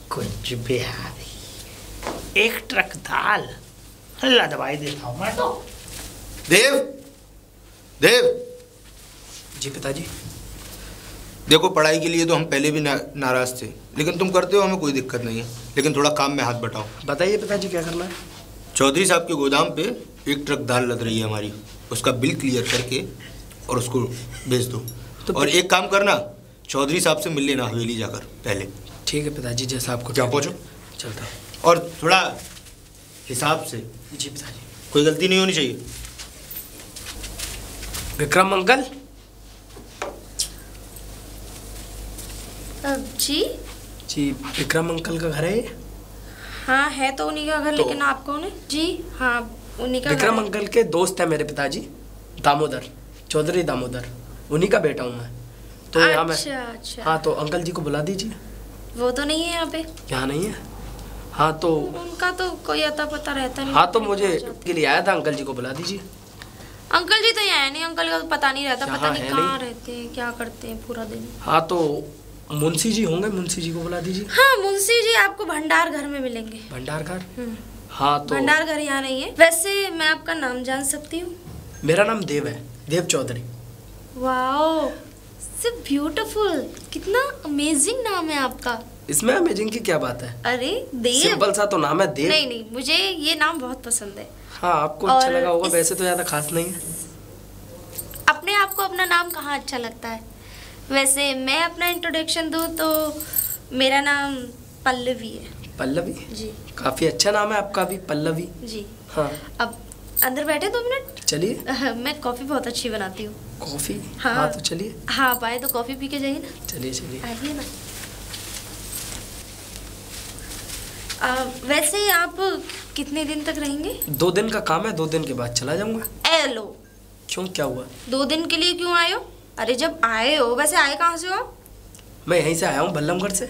कुंज बिहारी। एक ट्रक दाल लदवाई देता हूँ मैं तो। देव, देव। जी पिताजी। देखो, पढ़ाई के लिए तो हम पहले भी नाराज थे, लेकिन तुम करते हो, हमें कोई दिक्कत नहीं है, लेकिन थोड़ा काम में हाथ बटाओ। बताइए पिताजी क्या करना है? चौधरी साहब के गोदाम पे एक ट्रक दाल लद रही है हमारी, उसका बिल क्लियर करके और उसको भेज दो। तो और एक काम करना, चौधरी साहब से मिल लेना हवेली जाकर पहले। ठीक है पिताजी, जैसा आपको। क्या पहुँचो, चलता हूँ। और थोड़ा हिसाब से। जी पिताजी। कोई गलती नहीं होनी चाहिए। विक्रम अंकल। जी जी, विक्रम अंकल का घर है ये? हाँ है तो उन्हीं का घर। तो, लेकिन आप कौन है? जी हाँ, उन्हीं का विक्रम घर है। अंकल के दोस्त है मेरे पिताजी, दामोदर, चौधरी दामोदर, उन्हीं का बेटा हूँ मैं। तो यहाँ मैं। अच्छा। हाँ, तो अंकल जी को बुला दीजिए। वो तो नहीं है यहाँ पे। यहाँ नहीं है? हाँ तो। उनका तो कोई अता पता रहता नहीं। हाँ तो मुझे के लिए आया था, अंकल जी को बुला दीजिए। अंकल जी तो यहाँ है नहीं, अंकल का तो पता नहीं रहता। पता नहीं है कहाँ नहीं। रहते हैं, क्या करते हैं पूरा दिन। हाँ तो मुंशी जी होंगे, मुंशी जी को बुला दीजिए। हाँ, मुंशी जी आपको भंडार घर में मिलेंगे। भंडार घर? हाँ तो भंडार घर यहाँ नहीं है। वैसे मैं आपका नाम जान सकती हूँ? मेरा नाम देव है, Dev Chaudhary. Wow, so beautiful. कितना अमेजिंग नाम है आपका। इसमें अमेजिंग की क्या बात है? अरे देव, सिंपल सा तो नाम है, देव। नहीं नहीं, मुझे ये नाम बहुत पसंद है। हाँ, आपको अच्छा और लगा होगा। इस- वैसे तो ज्यादा खास नहीं है। अपने आप को अपना नाम कहाँ अच्छा लगता है? वैसे मैं अपना इंट्रोडक्शन दूँ तो मेरा नाम पल्लवी है। पल्लवी? जी। काफी अच्छा नाम है आपका भी, पल्लवी। जी। हाँ, अब अंदर बैठे 2 मिनट। चलिए। मैं कॉफ़ी बहुत अच्छी बनाती हूँ। कॉफी? हाँ। हाँ तो चलिए। हाँ, आप आए तो कॉफ़ी पी के जाइए ना। चलिए चलिए। आइए ना। वैसे आप कितने दिन तक रहेंगे? 2 दिन का काम है, 2 दिन के बाद चला जाऊंगा। ए लो, क्यों, क्या हुआ? 2 दिन के लिए क्यों आए हो? अरे जब आए हो, वैसे आए कहाँ से हो आप? मैं यहीं से आया हूँ, बल्लमगढ़ से।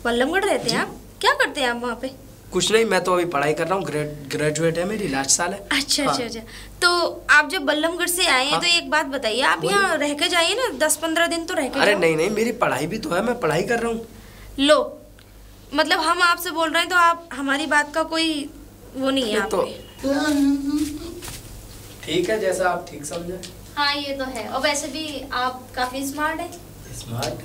बल्लमगढ़ रहते हैं आप? क्या करते हैं आप वहाँ पे? कुछ नहीं, मैं तो अभी पढ़ाई कर रहा हूँ, ग्रेजुएट है, मेरी लास्ट साल है। अच्छा हाँ। अच्छा अच्छा। तो आप जब बल्लमगढ़ से आए हैं हाँ। तो एक बात बताइए, आप यहाँ रह के जाइए ना, 10-15 दिन तो रह के अरे जाओ। नहीं नहीं, मेरी पढ़ाई भी तो है, मैं पढ़ाई कर रहा हूँ। लो, मतलब हम आपसे बोल रहे हैं तो आप हमारी बात का कोई वो नहीं है आप तो पे। ठीक है, जैसा आप ठीक समझे। हाँ ये तो है। और वैसे भी आप काफी स्मार्ट हैं। स्मार्ट?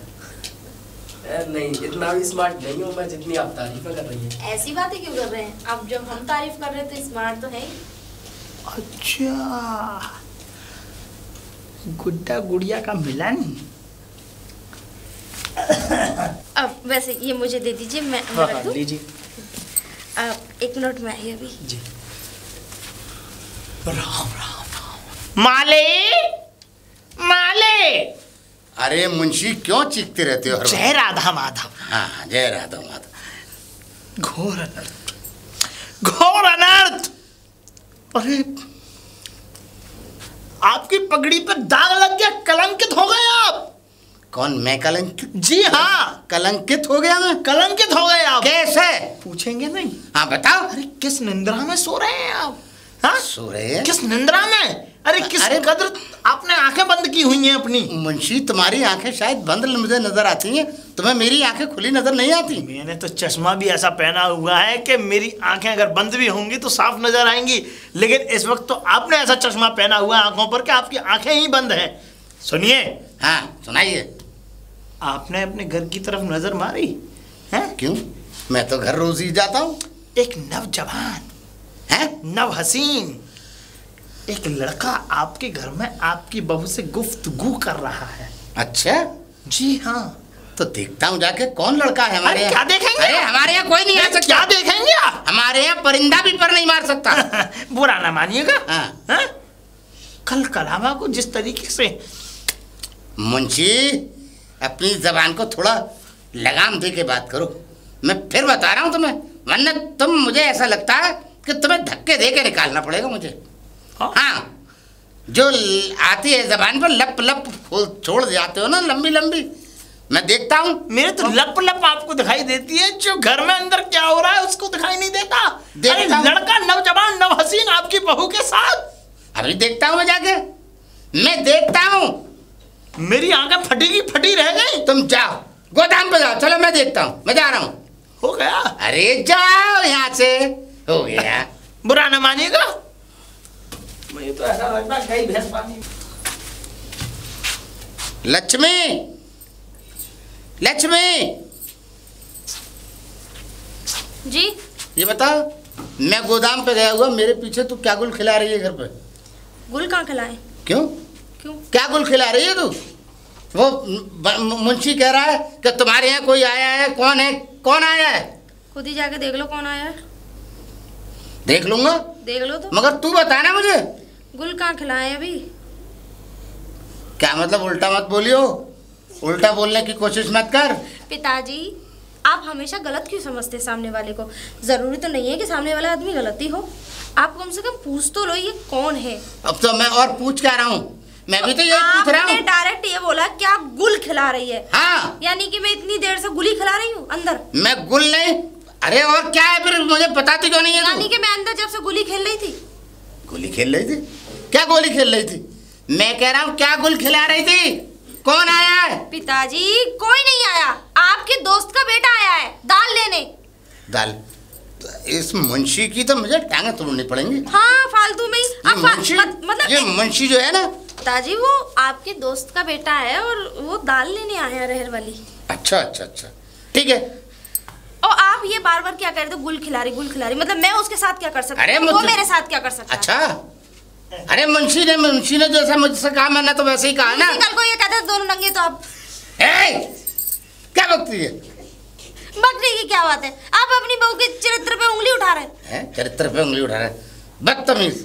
नहीं, इतना भी स्मार्ट नहीं हूँ मैं जितनी आप तारीफें कर रही हैं। ऐसी बातें क्यों कर रहे हैं आप? जब हम तारीफ कर रहे हैं तो स्मार्ट तो है ही। अच्छा, गुड्डा गुड़िया का मिलन। अब वैसे ये मुझे दे दीजिए, मैं हाँ रख हाँ, दूं? लीजिए। आप 1 मिनट में आइए अभी। जी। राम राम राम। माले, माले। अरे मुंशी, क्यों चीखते रहते हो हर जय राधा माधव। हाँ, जय राधा माधव। घोर अनर्थ, घोर अनर्थ। अरे आपकी पगड़ी पर दाग लग गया, कलंकित हो गए आप। कौन, मैं कलंकित? जी हाँ, कलंकित हो गया मैं? कलंकित हो गए आप। कैसे? पूछेंगे नहीं? हाँ बताओ। अरे किस निंद्रा में सो रहे हैं आप? हाँ? सो रहे हैं। किस निंद्रा में? अरे किस कदर आपने आंखें बंद की हुई हैं अपनी। मुंशी तुम्हारी आंखें शायद बंद मुझे नजर आती हैं, तुम्हें मेरी आंखें खुली नजर नहीं आती। मैंने तो चश्मा भी ऐसा पहना हुआ है कि मेरी आंखें अगर बंद भी होंगी तो साफ नजर आएंगी, लेकिन इस वक्त तो आपने ऐसा चश्मा पहना हुआ है आंखों पर कि आपकी आंखें ही बंद हैं। सुनिए। हाँ सुनाइए। आपने अपने घर की तरफ नजर मारी है? क्यों? मैं तो घर रोज ही जाता हूँ। एक नवजवान है, नव हसीन एक लड़का आपके घर में आपकी बहू से गुफ्तगू कर रहा है। अच्छा जी हाँ। तो देखता हूँ जाके कौन लड़का है हमारे यहाँ। क्या देखेंगे? अरे हमारे यहाँ कोई नहीं आ सकता। क्या देखेंगे आप? हमारे यहाँ परिंदा भी पर नहीं मार सकता। बुरा ना मानिएगा। हाँ। कल कलामा को जिस तरीके से। मुंशी अपनी जबान को थोड़ा लगाम दे के बात करो, मैं फिर बता रहा हूँ तुम्हें, वरना तुम मुझे ऐसा लगता है कि तुम्हें धक्के दे के निकालना पड़ेगा मुझे। हाँ जो आती है जबान पर लप लप छोड़ जाते हो ना लंबी लंबी, मैं देखता हूँ। मेरे तो लप लप आपको दिखाई देती है, जो घर में अंदर क्या हो रहा है उसको दिखाई नहीं देता। अरे लड़का नवजवान नव हसीन आपकी बहू के साथ। अभी देखता हूँ मैं जाके, मैं देखता हूँ। मेरी आंखें फटी की फटी रह गई। तुम जाओ गोदाम पे जाओ, चलो मैं देखता हूँ, मैं जा रहा हूँ। हो गया? अरे जाओ यहाँ से, हो गया। बुरा ना मानिएगा। मुझे तो ऐसा लगता है कहीं भैंस पानी। लक्ष्मी, लक्ष्मी जी ये बता, मैं गोदाम पे गया हुआ, मेरे पीछे तू क्या गुल खिला रही है घर पे? गुल कहाँ खिलाए? क्यों? क्यों? क्या गुल खिला रही है तू? वो मुंशी कह रहा है कि तुम्हारे यहाँ कोई आया है। कौन है? कौन आया है? खुद ही जाके देख लो कौन आया है। देख लूंगा। देख लो तो। मगर तू बताना मुझे। गुल कहाँ खिलाए अभी? क्या मतलब? उल्टा मत बोलियो, उल्टा बोलने की कोशिश मत कर। पिताजी आप हमेशा गलत क्यों समझते सामने वाले को? जरूरी तो नहीं है कि सामने वाला आदमी गलत ही हो, आप कम से कम पूछ तो लो ये कौन है। अब तो मैं और पूछ क्या रहा हूँ, मैं भी तो यही पूछ रहा हूँ। आपने डायरेक्ट ये बोला कि आप गुल खिला रही है। हाँ यानी कि मैं इतनी देर से गुली खिला रही हूँ अंदर? मैं गुल नहीं। अरे और क्या है फिर, मुझे बताती क्यों नहीं है? यानी कि मैं अंदर जब से गुली खेल रही थी। गोली खेल रही थी? क्या गोली खेल रही थी? मैं कह रहा हूँ क्या गुल खिला रही थी? कौन आया है? पिताजी कोई नहीं आया, आपके दोस्त का बेटा आया है दाल लेने। दाल? इस मुंशी की तो मुझे टांगे तोड़नी पड़ेंगी। हाँ फालतू में ही। मतलब ये मुंशी जो है ना, पिताजी वो आपके दोस्त का बेटा है और वो दाल लेने आया रहर वाली। अच्छा अच्छा अच्छा ठीक है। और आप ये बार बार क्या कह रहे थे, गुल खिला रही, मतलब मैं उसके साथ क्या कर सकती? अरे वो मेरे साथ क्या कर सकता? अच्छा अरे मुंशी ने जैसा मुझसे कहा मैंने तो वैसे ही कहा ना। कल को ये कहते दोनों नंगे तो आप क्या बकती है? बकरी की क्या बात है? आप अपनी बहू के चरित्र पे उंगली उठा रहे हैं। चरित्र पे उंगली उठा रहे हैं? बदतमीज,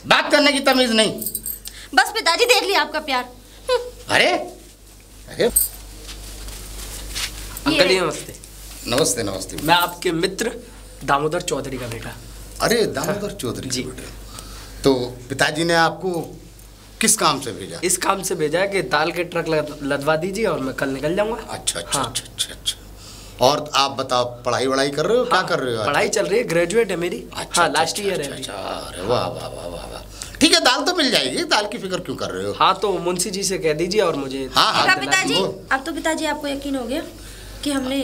बात करने की तमीज नहीं। बस पिताजी देख लिया आपका प्यार। अरे अरे अंकल जी नमस्ते। नमस्ते नमस्ते। मैं आपके मित्र दामोदर चौधरी का बेटा। अरे दामोदर चौधरी जी। तो पिताजी ने आपको किस काम से भेजा? इस काम से भेजा है कि दाल के ट्रक लदवा दीजिए और मैं कल निकल जाऊंगा। अच्छा अच्छा हाँ। अच्छा अच्छा अच्छा। और आप बताओ, पढ़ाई वढ़ाई कर रहे हो? क्या कर रहे हो? पढ़ाई चल रही है, ग्रेजुएट है मेरी। अच्छा, हाँ लास्ट ईयर है। अच्छा, अरे वाह वाह वाह वाह वाह। ठीक है, दाल तो मिल जाएगी, दाल की फिक्र क्यों कर रहे हो? हाँ तो मुंशी जी से कह दीजिए और मुझे। हाँ पिताजी अब तो पिताजी आपको यकीन हो गया कि हमने।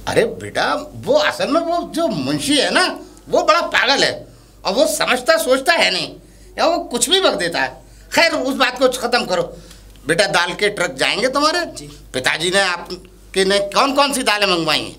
अरे बेटा वो असल में वो जो मुंशी है ना, वो बड़ा पागल है और वो समझता सोचता है नहीं, या वो कुछ भी बक देता है। खैर उस बात को खत्म करो बेटा, दाल के ट्रक जाएंगे तुम्हारे। पिताजी ने आपके ने कौन कौन सी दालें मंगवाई हैं?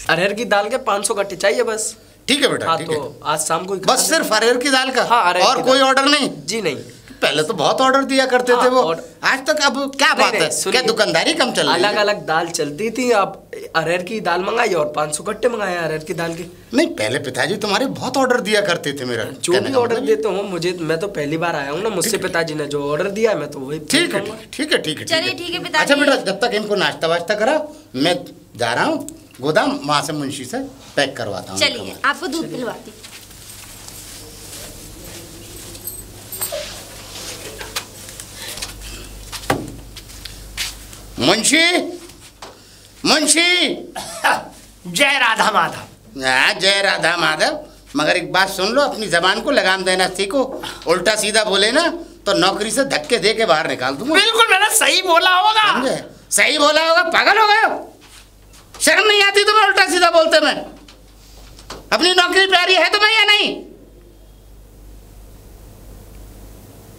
अरहर की दाल के 500 कट्टे चाहिए बस। ठीक है बेटा। हाँ ठीक तो है, आज शाम को बस सिर्फ अरहर की दाल का? हाँ, अरहर और की कोई दाल। ऑर्डर नहीं? जी नहीं। पहले तो बहुत ऑर्डर दिया करते थे वो, आज तक अब क्या बात है? क्या दुकानदारी कम चल रही है? अलग अलग दाल चलती थी, अब अरहर की दाल मंगाई और 500 कट्टे मंगाए अरहर की दाल के। नहीं, पहले पिताजी तुम्हारे बहुत ऑर्डर दिया करते थे। मेरा जो भी ऑर्डर देते हो मुझे, मैं तो पहली बार आया हूँ ना, मुझसे पिताजी ने जो ऑर्डर दिया मैं तो वही। ठीक है ठीक है ठीक है। चलिए ठीक है पिताजी। अच्छा बेटा, जब तक इनको नाश्ता वाश्ता करा, मैं जा रहा हूँ गोदाम, वहाँ से मुंशी से पैक करवाता हूँ। चलिए आपको दूध पिलवाती। मुंशी मुंशी। जय राधा माधव। जय राधा माधव। मगर एक बात सुन लो, अपनी जबान को लगाम देना सीखो। उल्टा सीधा बोले ना तो नौकरी से धक्के दे के बाहर निकाल दूंगा। बिल्कुल मैंने सही बोला होगा। समझे? सही बोला होगा। पागल हो गए हो? शर्म नहीं आती तुम्हें उल्टा सीधा बोलते में? अपनी नौकरी प्यारी है तुम्हें या नहीं?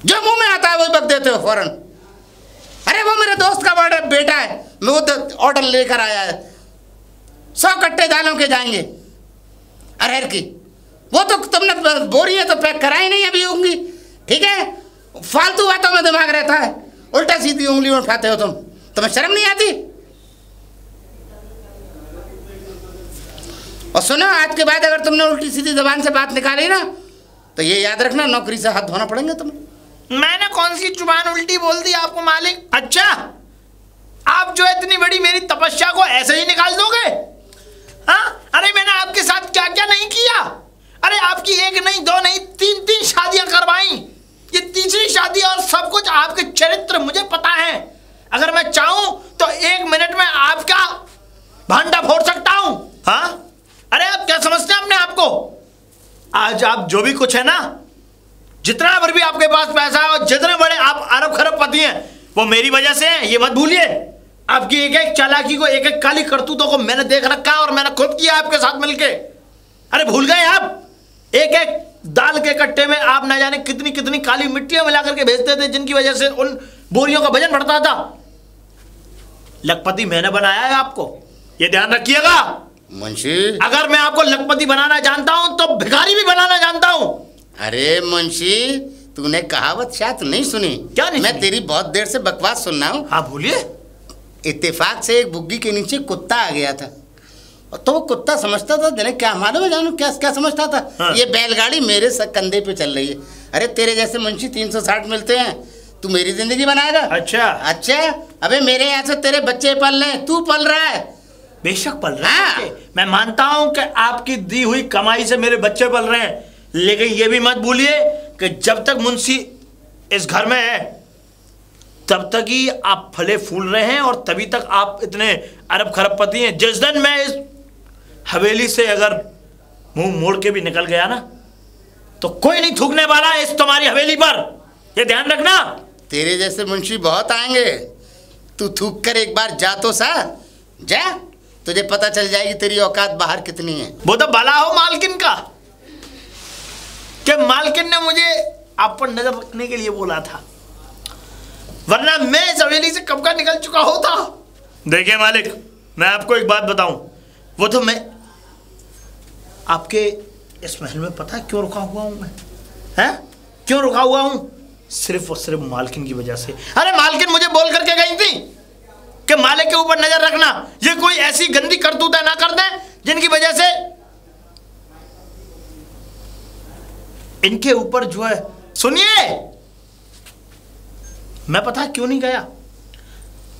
जो मुंह में आता है वही बक देते हो फौरन। अरे वो मेरे दोस्त का बेटा है, वो तो ऑर्डर लेकर आया है, 100 कट्टे दालों के जाएंगे अरहर की। वो तो तुमने बोरियां तो पैक कराई नहीं अभी होंगी, ठीक है? फालतू बातों में दिमाग रहता है, उल्टा सीधी उंगली उठाते हो तुम। तुम्हें शर्म नहीं आती? और सुनो, आज के बाद अगर तुमने उल्टी सीधी जबान से बात निकाली ना तो ये याद रखना, नौकरी से हाथ धोना पड़ेंगे तुम्हें। मैंने कौन सी जुबान उल्टी बोल दी आपको मालिक? अच्छा, आप जो इतनी बड़ी मेरी तपस्या को ऐसे ही निकाल दोगे? हाँ, अरे मैंने आपके साथ क्या क्या नहीं किया। अरे आपकी एक नहीं, दो नहीं, 3 शादियां करवाई, ये तीसरी शादी, और सब कुछ आपके चरित्र मुझे पता है। अगर मैं चाहूं तो 1 मिनट में आपका भांडा फोड़ सकता हूं। हाँ, अरे आप क्या समझते हैं अपने आप को? आज आप जो भी कुछ है ना, जितना भर भी आपके पास पैसा है और जितने बड़े आप अरब खरबपति हैं, वो मेरी वजह से है, ये मत भूलिए। आपकी एक एक चालाकी को, एक एक काली करतूतों को मैंने देख रखा और मैंने खुद किया आपके साथ मिलके। अरे भूल गए आप? एक एक दाल के कट्टे में आप ना जाने कितनी कितनी काली मिट्टियां मिला करके भेजते थे, जिनकी वजह से उन बोरियों का वजन बढ़ता था। लखपति मैंने बनाया है आपको, ये ध्यान रखिएगा। मुंशी, अगर मैं आपको लखपति बनाना जानता हूं तो भिखारी भी बनाना जानता हूं। अरे मुंशी, तूने कहावत शायद नहीं सुनी। क्या नहीं मैं सुनी? तेरी बहुत देर से बकवास सुन रहा हूँ। हाँ बोलिए। इत्तेफाक से एक बुग्गी के नीचे कुत्ता आ गया था, तो वो कुत्ता समझता था, जने क्या मालूम है जानू क्या क्या समझता था? हाँ। ये बैलगाड़ी मेरे कंधे पे चल रही है। अरे तेरे जैसे मुंशी 360 मिलते हैं, तू मेरी जिंदगी बनाएगा? अच्छा अच्छा, अबे मेरे यहाँ से तेरे बच्चे पल रहे हैं, तू पल रहा है। बेशक पल रहे हैं। हाँ। मैं मानता हूं कि आपकी दी हुई कमाई से मेरे बच्चे पल रहे हैं, लेकिन ये भी मत भूलिए कि जब तक मुंशी इस घर में है तब तक ही आप फले फूल रहे हैं, और तभी तक आप इतने अरब खरबपति हैं। जिस दिन मैं इस हवेली से अगर मुंह मोड़ के भी निकल गया ना, तो कोई नहीं थूकने वाला इस तुम्हारी हवेली पर, ये ध्यान रखना। तेरे जैसे मुंशी बहुत आएंगे, तू थूक कर एक बार जा तो सा, जा, तुझे पता चल जाएगी तेरी औकात बाहर कितनी है। वो तो भला हो मालकिन का कि मालकिन ने मुझे आप पर नजर रखने के लिए बोला था, वरना मैं इस हवेली से कब का निकल चुका होता। देखिए मालिक, मैं आपको एक बात बताऊं, वो तो मैं आपके इस महल में पता है क्यों रुका हुआ हूं मैं? हैं? क्यों रुका हुआ हूं? सिर्फ और सिर्फ मालकिन की वजह से। अरे मालकिन मुझे बोल करके गई थी कि मालिक के ऊपर नजर रखना, ये कोई ऐसी गंदी करतूतें ना कर दें जिनकी वजह से इनके ऊपर जो है। सुनिए, मैं पता क्यों नहीं गया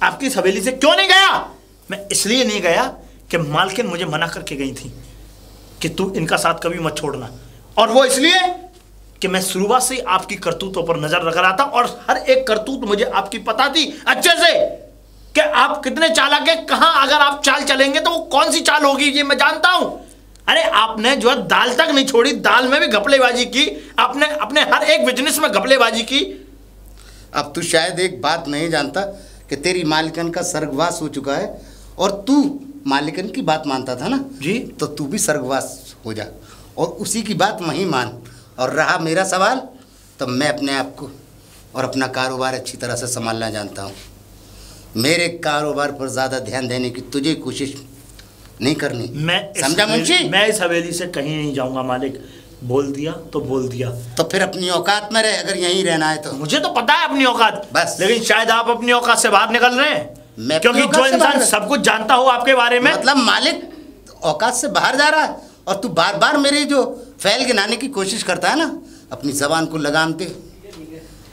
आपकी इस हवेली से? क्यों नहीं गया? मैं इसलिए नहीं गया कि मालकिन मुझे मना करके गई थी कि तू इनका साथ कभी मत छोड़ना, और वो इसलिए कि मैं शुरुआत से आपकी करतूतों पर नजर रख रहा था, और हर एक करतूत मुझे आपकी पता थी अच्छे से कि आप कितने चालाक हैं। कहां अगर आप चाल चलेंगे तो वो कौन सी चाल होगी, ये मैं जानता हूं। अरे आपने जो है दाल तक नहीं छोड़ी, दाल में भी घपलेबाजी की आपने, अपने हर एक बिजनेस में घपलेबाजी की। अब तू शायद एक बात नहीं जानता कि तेरी मालिकन का स्वर्गवास हो चुका है, और तू मालिकन की बात मानता था ना जी, तो तू भी स्वर्गवास हो जा और उसी की बात वहीं मान। और रहा मेरा सवाल, तो मैं अपने आप को और अपना कारोबार अच्छी तरह से संभालना जानता हूँ। मेरे कारोबार पर ज़्यादा ध्यान देने की तुझे कोशिश नहीं करनी। समझा मुंशी? मैं इस हवेली से कहीं नहीं जाऊंगा मालिक, बोल दिया तो बोल दिया। तो फिर अपनी औकात में रहे, अगर यहीं रहना है तो। मुझे तो पता है अपनी औकात, बस। लेकिन शायद आप अपनी औकात से बाहर निकल रहे हैं, मैं क्योंकि जो इंसान सब कुछ जानता हो आपके बारे में। मतलब मालिक औकात से बाहर जा रहा है और तू बार बार मेरी जो फैल गिनाने की कोशिश करता है ना, अपनी जबान को लगाम दे।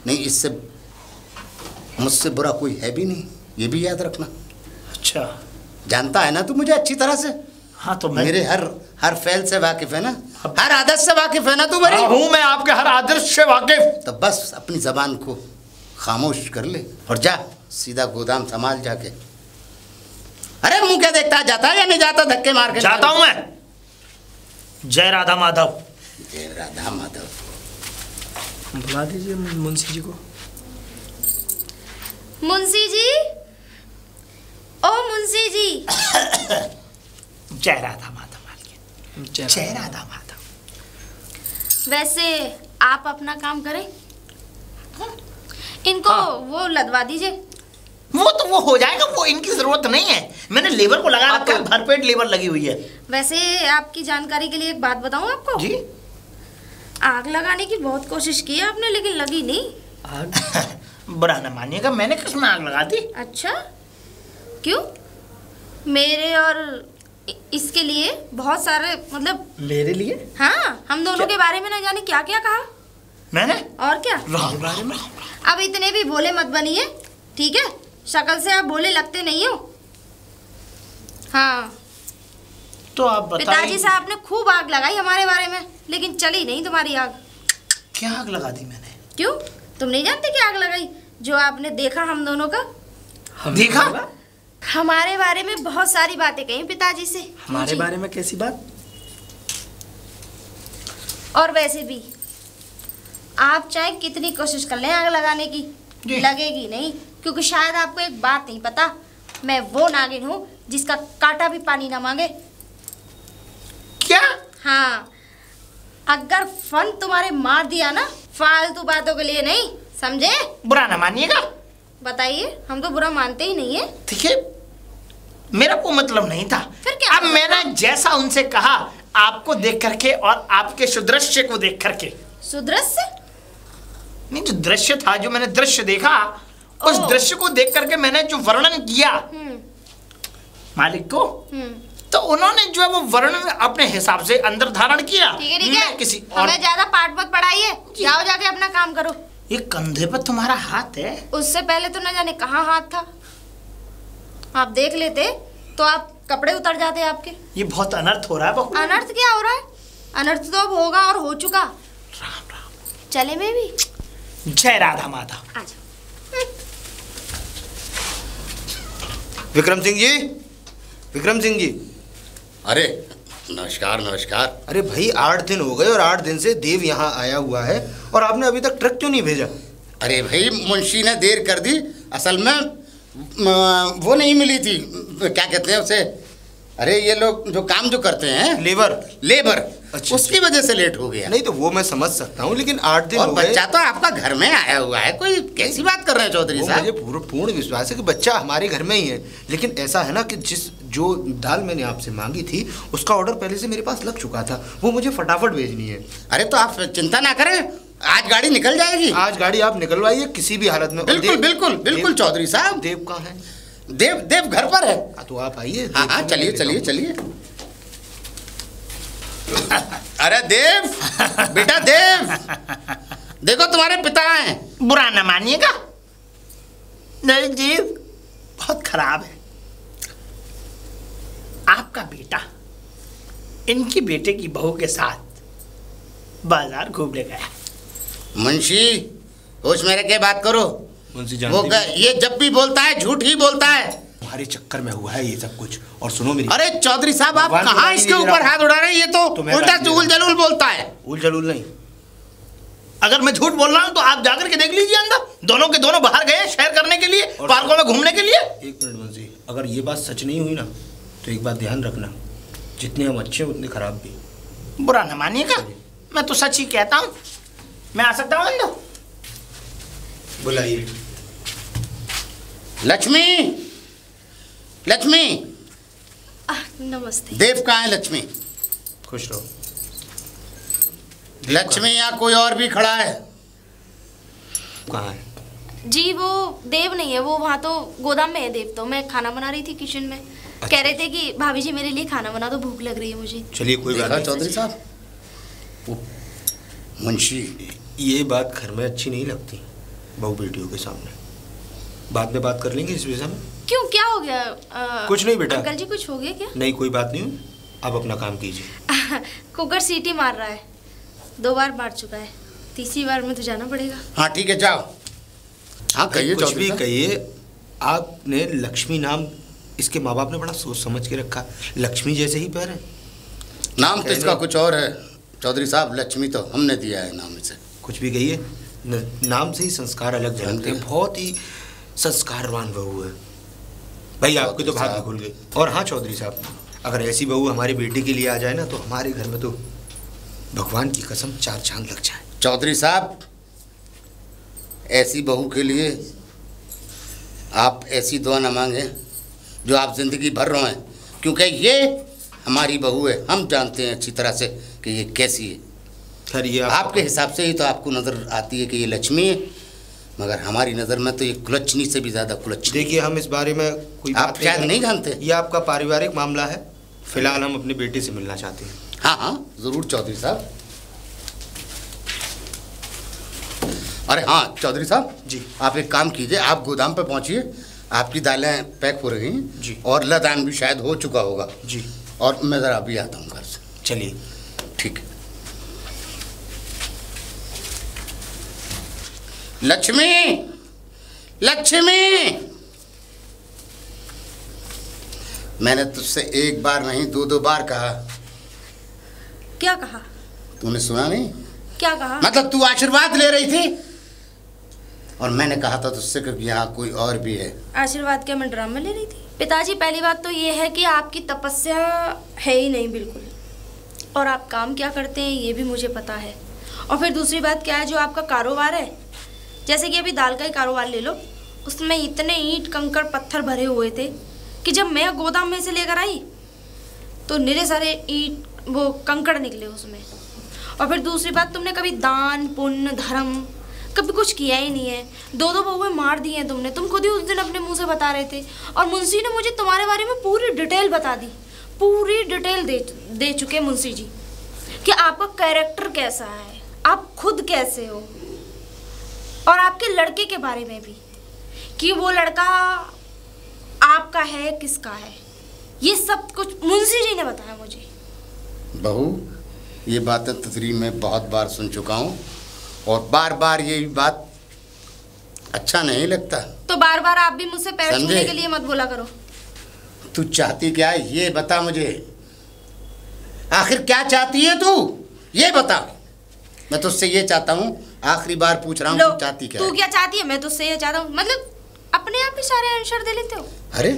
नहीं, इससे मुझसे बुरा कोई है भी नहीं, ये भी याद रखना। अच्छा, जानता है ना तू मुझे अच्छी तरह से। हाँ, तो मैं मेरे हर फैल से वाकिफ है ना, हर आदत से वाकिफ है ना तू मेरी? हूँ मैं आपके हर आदर्श से वाकिफ। तो बस अपनी जबान को खामोश कर ले और जा सीधा गोदाम संभाल जाके। अरे मुंह क्या देखता है, जाता है या नहीं जाता? धक्के मार के जाता हूं मैं। जय राधा माधव। जय राधा माधव। बुला दीजिए मुंशी जी को। मुंशी जी, ओ मुंशी जी। जय राधा माधव मालकिन, जय राधा माधव। वैसे आप अपना काम करें, इनको वो लदवा दीजिए। वो हो जाएगा, वो इनकी जरूरत नहीं है। मैंने लेबर को लगा रखा है, भरपेट लेबर लगी हुई है। वैसे आपकी जानकारी के लिए एक बात बताऊं आपको जी। आग लगाने की बहुत कोशिश की है आपने, लेकिन लगी नहीं। आग? बुरा न मानिएगा, मैंने किसमें आग लगा दी? अच्छा, क्यों? मेरे और इसके लिए बहुत सारे, मतलब मेरे लिए? हाँ, हम दोनों के बारे में ना जाने क्या क्या कहा मैंने। और क्या राम बारे में। अब इतने भी भोले मत बनिए, ठीक है? शक्ल से आप भोले लगते नहीं हो। हाँ, तो आप बताइए। पिताजी साहब ने खूब आग लगाई हमारे बारे में, लेकिन चली नहीं तुम्हारी आग। क्या आग लगा दी मैंने? क्यों, तुम नहीं जानते क्या आग लगाई? जो आपने देखा हम दोनों का। देखा? हमारे बारे में बहुत सारी बातें कही पिताजी से। हमारे बारे में कैसी बात? और वैसे भी आप चाहे कितनी कोशिश कर लें आग लगाने की, लगेगी नहीं, क्योंकि शायद आपको एक बात नहीं पता, मैं वो नागिन हूँ जिसका कांटा भी पानी ना मांगे। क्या? हाँ, अगर फन तुम्हारे मार दिया ना, फालतू बातों के लिए नहीं, समझे? बुरा ना मानिएगा। बताइए, हम तो बुरा मानते ही नहीं है। ठीक है, मेरा वो मतलब नहीं था। फिर क्या? अब मैंने जैसा उनसे कहा, आपको देख करके और आपके सुदृश्य को देख करके। सुदृश्य? नहीं, जो दृश्य था, जो मैंने दृश्य देखा, उस दृश्य को देख करके मैंने जो वर्णन किया मालिक को, तो उन्होंने जो है वो वर्णन अपने हिसाब से अंदर धारण किया। ठीक है, ठीक है, किसी और हमें ज्यादा पाठ मत पढ़ाइए, जाओ जाके अपना काम करो। ये कंधे पर तुम्हारा हाथ है। उससे पहले तो न जाने कहाँ हाथ था। आप देख लेते तो आप कपड़े उतर जाते आपके। ये बहुत अनर्थ हो रहा है बहू। अनर्थ क्या हो रहा है? अनर्थ तो अब होगा और हो चुका। राम राम। चले मैं भी। जय राधा माधव। आजा। विक्रम सिंह जी, विक्रम सिंह जी। अरे नमस्कार नमस्कार। अरे भाई 8 दिन हो गए और 8 दिन से देव यहाँ आया हुआ है और आपने अभी तक ट्रक क्यों नहीं भेजा? अरे भाई मुंशी ने देर कर दी, असल में वो नहीं मिली थी, क्या कहते हैं उसे, अरे ये लोग जो काम जो करते हैं, लेबर, अच्छा, उसकी वजह से लेट हो गया। नहीं तो वो मैं समझ सकता हूँ, लेकिन 8 दिन और हो गए। बच्चा तो आपका घर में आया हुआ है, कोई कैसी बात कर रहे हैं चौधरी साहब? मुझे पूर्ण विश्वास है कि बच्चा हमारे घर में ही है, लेकिन ऐसा है ना कि जो दाल मैंने आपसे मांगी थी उसका ऑर्डर पहले से मेरे पास लग चुका था, वो मुझे फटाफट भेजनी है। अरे तो आप चिंता ना करें, आज गाड़ी निकल जाएगी। आज गाड़ी आप निकलवाइए किसी भी हालत में। बिल्कुल बिल्कुल बिल्कुल चौधरी साहब। देव कहाँ है? देव घर पर है। तो आप आइए। हाँ चलिए चलिए चलिए। अरे देव, बेटा देव, देखो तुम्हारे पिता हैं। बुरा न मानिएगा, नहीं जी, बहुत खराब है। आपका बेटा इनकी बेटे की बहू के साथ बाजार घूमने गया। मुंशी होश में रह के बात करो। मुंशी वो ये जब भी बोलता है झूठ ही बोलता है। तुम्हारे चक्कर में हुआ है ये सब कुछ। और सुनो मेरी, अरे चौधरी साहब आप कहाँ इसके ऊपर हाथ उड़ा रहे हैं? ये तो उल्टा उल जलूल बोलता है। उल जलूल नहीं, अगर मैं झूठ बोल रहा हूँ तो आप जाकर के देख लीजिए अंदर। दोनों के दोनों बाहर गए शेयर करने के लिए, पार्कों में घूमने के लिए। एक मिनट मुंशी, अगर ये बात सच नहीं हुई ना तो एक बात ध्यान रखना, जितने हम अच्छे हैं उतने खराब भी। बुरा न मानिएगा, मैं तो सच ही कहता हूँ। मैं आ सकता हूँ अंदर? बुलाइए। लक्ष्मी, लक्ष्मी। नमस्ते। देव कहाँ है? लक्ष्मी, खुश रहो। लक्ष्मी यहाँ कोई और भी खड़ा है। कहाँ है? जी वो देव नहीं है, वो वहाँ तो गोदाम में है देव। तो मैं खाना बना रही थी किचन में। अच्छा। कह रहे थे कि भाभी जी मेरे लिए खाना बना दो, भूख लग रही है मुझे। चलिए कोई बात देखा नहीं। चौधरी साहब, वो मुंशी, ये बात घर में अच्छी नहीं लगती बहू बेटियों के सामने। बाद में बात कर लेंगे इस विषय में। क्यों, क्या हो गया? कुछ नहीं बेटा। अंकल जी कुछ हो गया क्या? नहीं कोई बात नहीं, आप अपना काम कीजिए। कुकर सीटी मार रहा है, 2 बार मार चुका है, तीसरी बार में तो जाना पड़ेगा। हाँ ठीक है जाओ। हाँ कहिए कुछ चौधरी भी साहब। कहिए, आपने लक्ष्मी नाम इसके माँ बाप ने बड़ा सोच समझ के रखा। लक्ष्मी जैसे ही पैर है। नाम तो इसका कुछ और है, चौधरी साहब, लक्ष्मी तो हमने दिया है नाम से। कुछ भी कहिए, नाम से ही संस्कार अलग झलकते हैं। बहुत ही संस्कारवान बहू है भाई, आपकी तो भाग्य खुल गई। और हाँ चौधरी साहब, अगर ऐसी बहू हमारी बेटी के लिए आ जाए ना, तो हमारे घर में तो भगवान की कसम 4 चांद लग जाए। चौधरी साहब, ऐसी बहू के लिए आप ऐसी दुआ न मांगे जो आप जिंदगी भर रोएं, क्योंकि ये हमारी बहू है। हम जानते हैं अच्छी तरह से कि ये कैसी है। खैर ये आपके हिसाब से ही तो आपको नज़र आती है कि ये लक्ष्मी है, मगर हमारी नज़र में तो ये कुलच्छनी से भी ज़्यादा कुलच्छनी। देखिए, हम इस बारे में कोई आप शायद नहीं जानते। ये आपका पारिवारिक मामला है। फिलहाल हम अपनी बेटी से मिलना चाहते हैं। हाँ हाँ ज़रूर चौधरी साहब। अरे हाँ चौधरी साहब जी, आप एक काम कीजिए, आप गोदाम पे पहुंचिए। आपकी दालें पैक हो रही हैं जी, और लदान भी शायद हो चुका होगा जी। और मैं ज़रा अभी आता हूँ घर से। चलिए ठीक है। लक्ष्मी, लक्ष्मी, मैंने तुझसे एक बार नहीं 2-2 बार कहा। क्या कहा? तूने सुना नहीं? क्या कहा? मतलब तू आशीर्वाद ले रही थी और मैंने कहा था तुझसे कि यहाँ कोई और भी है। आशीर्वाद क्या मैं ड्रामा ले रही थी? पिताजी, पहली बात तो ये है कि आपकी तपस्या है ही नहीं बिल्कुल, और आप काम क्या करते हैं ये भी मुझे पता है। और फिर दूसरी बात क्या है, जो आपका कारोबार है, जैसे कि अभी दाल का ही कारोबार ले लो, उसमें इतने ईंट कंकड़ पत्थर भरे हुए थे कि जब मैं गोदाम में से लेकर आई तो निरे सारे ईंट वो कंकड़ निकले उसमें। और फिर दूसरी बात, तुमने कभी दान पुण्य धर्म कभी कुछ किया ही नहीं है। 2-2 बहुएं मार दी हैं तुमने, तुम खुद ही उस दिन अपने मुंह से बता रहे थे। और मुंशी ने मुझे तुम्हारे बारे में पूरी डिटेल बता दी, पूरी डिटेल दे चुके मुंशी जी कि आपका कैरेक्टर कैसा है, आप खुद कैसे हो, और आपके लड़के के बारे में भी कि वो लड़का आपका है किसका है, ये सब कुछ मुंशी जी ने बताया मुझे। बहू, ये बातें तकरीर में बहुत बार सुन चुका हूँ और बार बार ये बात अच्छा नहीं लगता। तो बार बार आप भी मुझसे पैर समझे? छूने के लिए मत बोला करो। तू चाहती क्या है ये बता मुझे, आखिर क्या चाहती है तू ये बता। मैं तुझसे ये चाहता हूँ, आखिरी बार पूछ रहा हूँ, तू चाहती क्या तू है? क्या चाहती है? मैं तुझसे ये चाहता हूँ, मतलब अपने आप ही सारे आंसर दे लेते हो। अरे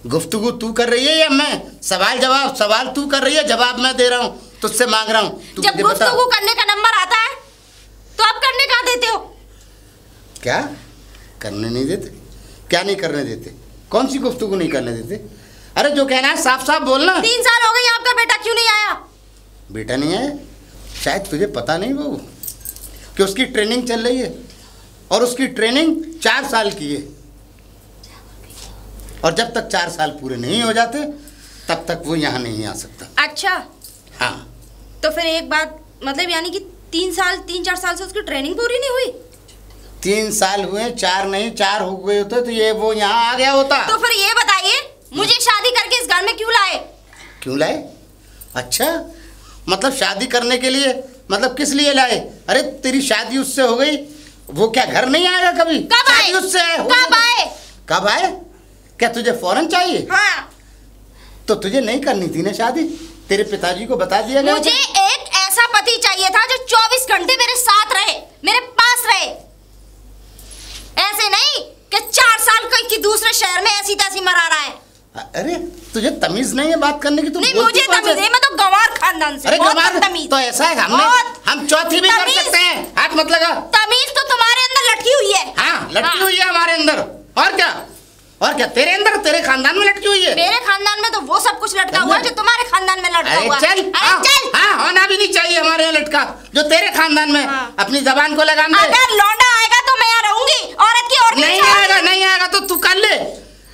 गुफ्तगू तू कर रही है या मैं? सवाल जवाब, सवाल तू कर रही है, जवाब मैं दे रहा हूँ, तुझसे मांग रहा हूँ। तू जब मुझे बता। गुफ्तगू करने का नंबर आता है तो आप करने कहाँ देते हो? क्या करने नहीं देते? क्या नहीं करने देते? कौन सी गुफ्तगू नहीं करने देते? अरे जो कहना है साफ साफ बोलना। 3 साल हो गए, आपका बेटा क्यों नहीं आया? बेटा नहीं आया? शायद तुझे पता नहीं बहू कि उसकी ट्रेनिंग चल रही है और उसकी ट्रेनिंग 4 साल की है, और जब तक 4 साल पूरे नहीं हो जाते तब तक वो यहाँ नहीं आ सकता। अच्छा, हाँ। तो फिर एक बात, मतलब यानी कि 3-4 साल से उसकी ट्रेनिंग पूरी नहीं हुई? 3 साल हुए, 4 नहीं, 4 हो गए होते तो ये वो यहाँ आ गया होता। तो फिर ये बताइए, मुझे शादी करके इस घर में क्यों लाए? क्यों लाए? अच्छा, मतलब शादी करने के लिए, मतलब किस लिए लाए? अरे तेरी शादी उससे हो गई, वो क्या घर नहीं आएगा कभी? कब आए? शादी उससे कब आए? कब आए? क्या तुझे फौरन चाहिए? हाँ। तो तुझे नहीं करनी थी ना शादी, तेरे पिताजी को बता दिया गया। मुझे एक ऐसा पति चाहिए था जो 24 घंटे मेरे साथ रहे, मेरे पास रहे, ऐसे नहीं कि 4 साल कोई दूसरे शहर में ऐसी तैसी मरा रहा है। अरे तुझे तमीज नहीं है बात करने की? तुम नहीं, मुझे तमीज है, मैं तो गंवार खानदान से। अरे बहुत गंवार तमीज। तो ऐसा है, हम चौथी भी कर सकते हैं, हाथ मत लगा। तमीज तो तुम्हारे अंदर लटकी हुई है। हाँ, लटकी हुई है हमारे अंदर। और क्या? और क्या तेरे अंदर, तेरे खानदान में लटकी हुई है? मेरे खानदान में तो वो सब कुछ लटका हुआ है जो तुम्हारे खानदान में लटका हुआ है। चल, चल। हाँ, होना भी नहीं चाहिए हमारे यहाँ लटका जो तेरे खानदान में। हाँ। अपनी जबान को लगाम दे। अगर लौंडा आएगा तो मैं यहाँ रहूंगी, औरत की और नहीं आएगा, नहीं आएगा तो तू कर ले,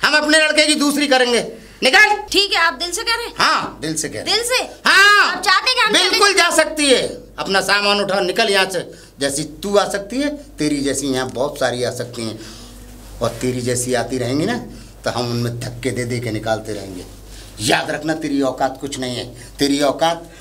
हम अपने लड़के की दूसरी करेंगे। निकल। ठीक है, आप दिल से कह रहे हैं? हाँ, दिल से कह रहे। दिल से? हाँ, आप चाहते हैं कि हम बिल्कुल जा सकती है, अपना सामान उठा निकल यहाँ से। जैसी तू आ सकती है, तेरी जैसी यहाँ बहुत सारी आ सकती हैं, और तेरी जैसी आती रहेंगी ना तो हम उनमें धक्के दे दे के निकालते रहेंगे। याद रखना, तेरी औकात कुछ नहीं है, तेरी औकात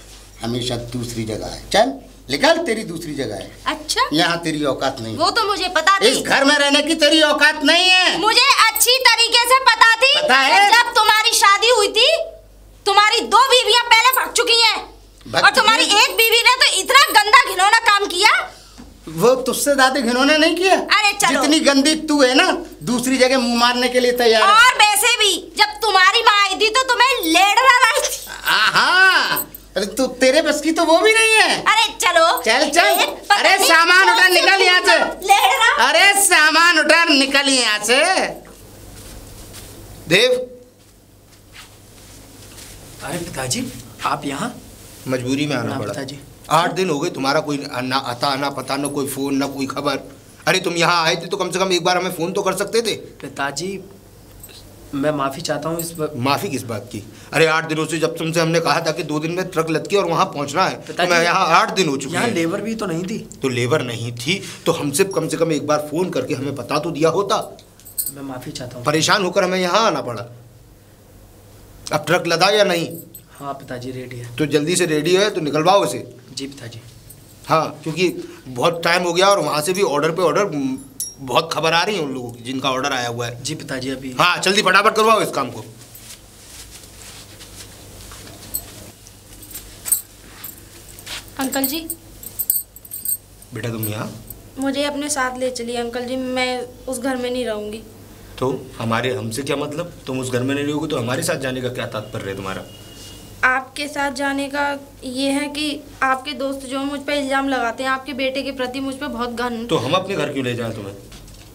हमेशा दूसरी जगह है। चल निकल, तेरी दूसरी जगह है। अच्छा, यहाँ तेरी औकात नहीं। वो तो मुझे पता थी। इस घर में रहने की तेरी औकात नहीं है। मुझे अच्छी तरीके से पता थी। पता है? जब तुम्हारी शादी हुई थी, तुम्हारी 2 बीवियां पहले भाग चुकी हैं, और तुम्हारी एक बीवी उससे ज्यादा घिनौना नहीं किया। अरे चलो। जितनी गंदी तू है ना, दूसरी जगह मुंह मारने के लिए तैयार है। और वैसे भी जब तुम्हारी माँ आई थी तो तुम्हें लेडरा लाई थी। हाँ, अरे तू, तेरे बस की तो वो भी नहीं है। अरे चलो चल चल, अरे सामान उठा, निकल यहाँ से। लेडरा, अरे सामान उठा, निकल यहाँ से। देव, अरे पिताजी आप यहाँ? मजबूरी में आना पड़ा। पिताजी 8 दिन हो गए, तुम्हारा कोई ना आता ना पता, ना कोई फोन ना कोई खबर। अरे तुम यहाँ आए थे तो कम से कम एक बार हमें फोन तो कर सकते थे। पिताजी मैं माफ़ी चाहता हूँ इस बार। माफी किस बात की? अरे 8 दिनों से जब तुमसे हमने कहा था कि 2 दिन में ट्रक लटकी और वहाँ पहुँचना है, तो मैं यहाँ 8 दिन हो चुके हैं। यहाँ लेबर भी तो नहीं थी। तो लेबर नहीं थी तो हमसे कम से कम एक बार फोन करके हमें बता तो दिया होता। मैं माफ़ी चाहता हूँ। परेशान होकर हमें यहाँ आना पड़ा। अब ट्रक लदा या नहीं? हाँ पिताजी रेडी है। तो जल्दी से रेडी है तो निकलवाओ इसे। जी पिताजी। हाँ, क्योंकि बहुत टाइम हो गया और वहाँ से भी ऑर्डर पे ऑर्डर बहुत खबर आ रही है उन लोगों की जिनका ऑर्डर आया हुआ है। जी पिताजी अभी। हाँ जल्दी फटाफट करवाओ इस काम को। अंकल जी बेटा तुम यहाँ? मुझे अपने साथ ले चलिए अंकल जी, मैं उस घर में नहीं रहूंगी। तो हमारे हमसे क्या मतलब? तुम उस घर में नहीं रहोगे तो हमारे साथ जाने का क्या तात्पर्य है तुम्हारा? आपके साथ जाने का ये है कि आपके दोस्त जो मुझ पर इल्जाम लगाते हैं आपके बेटे के प्रति, मुझ पर बहुत तो हम अपने घर क्यों ले जाएं तुम्हें?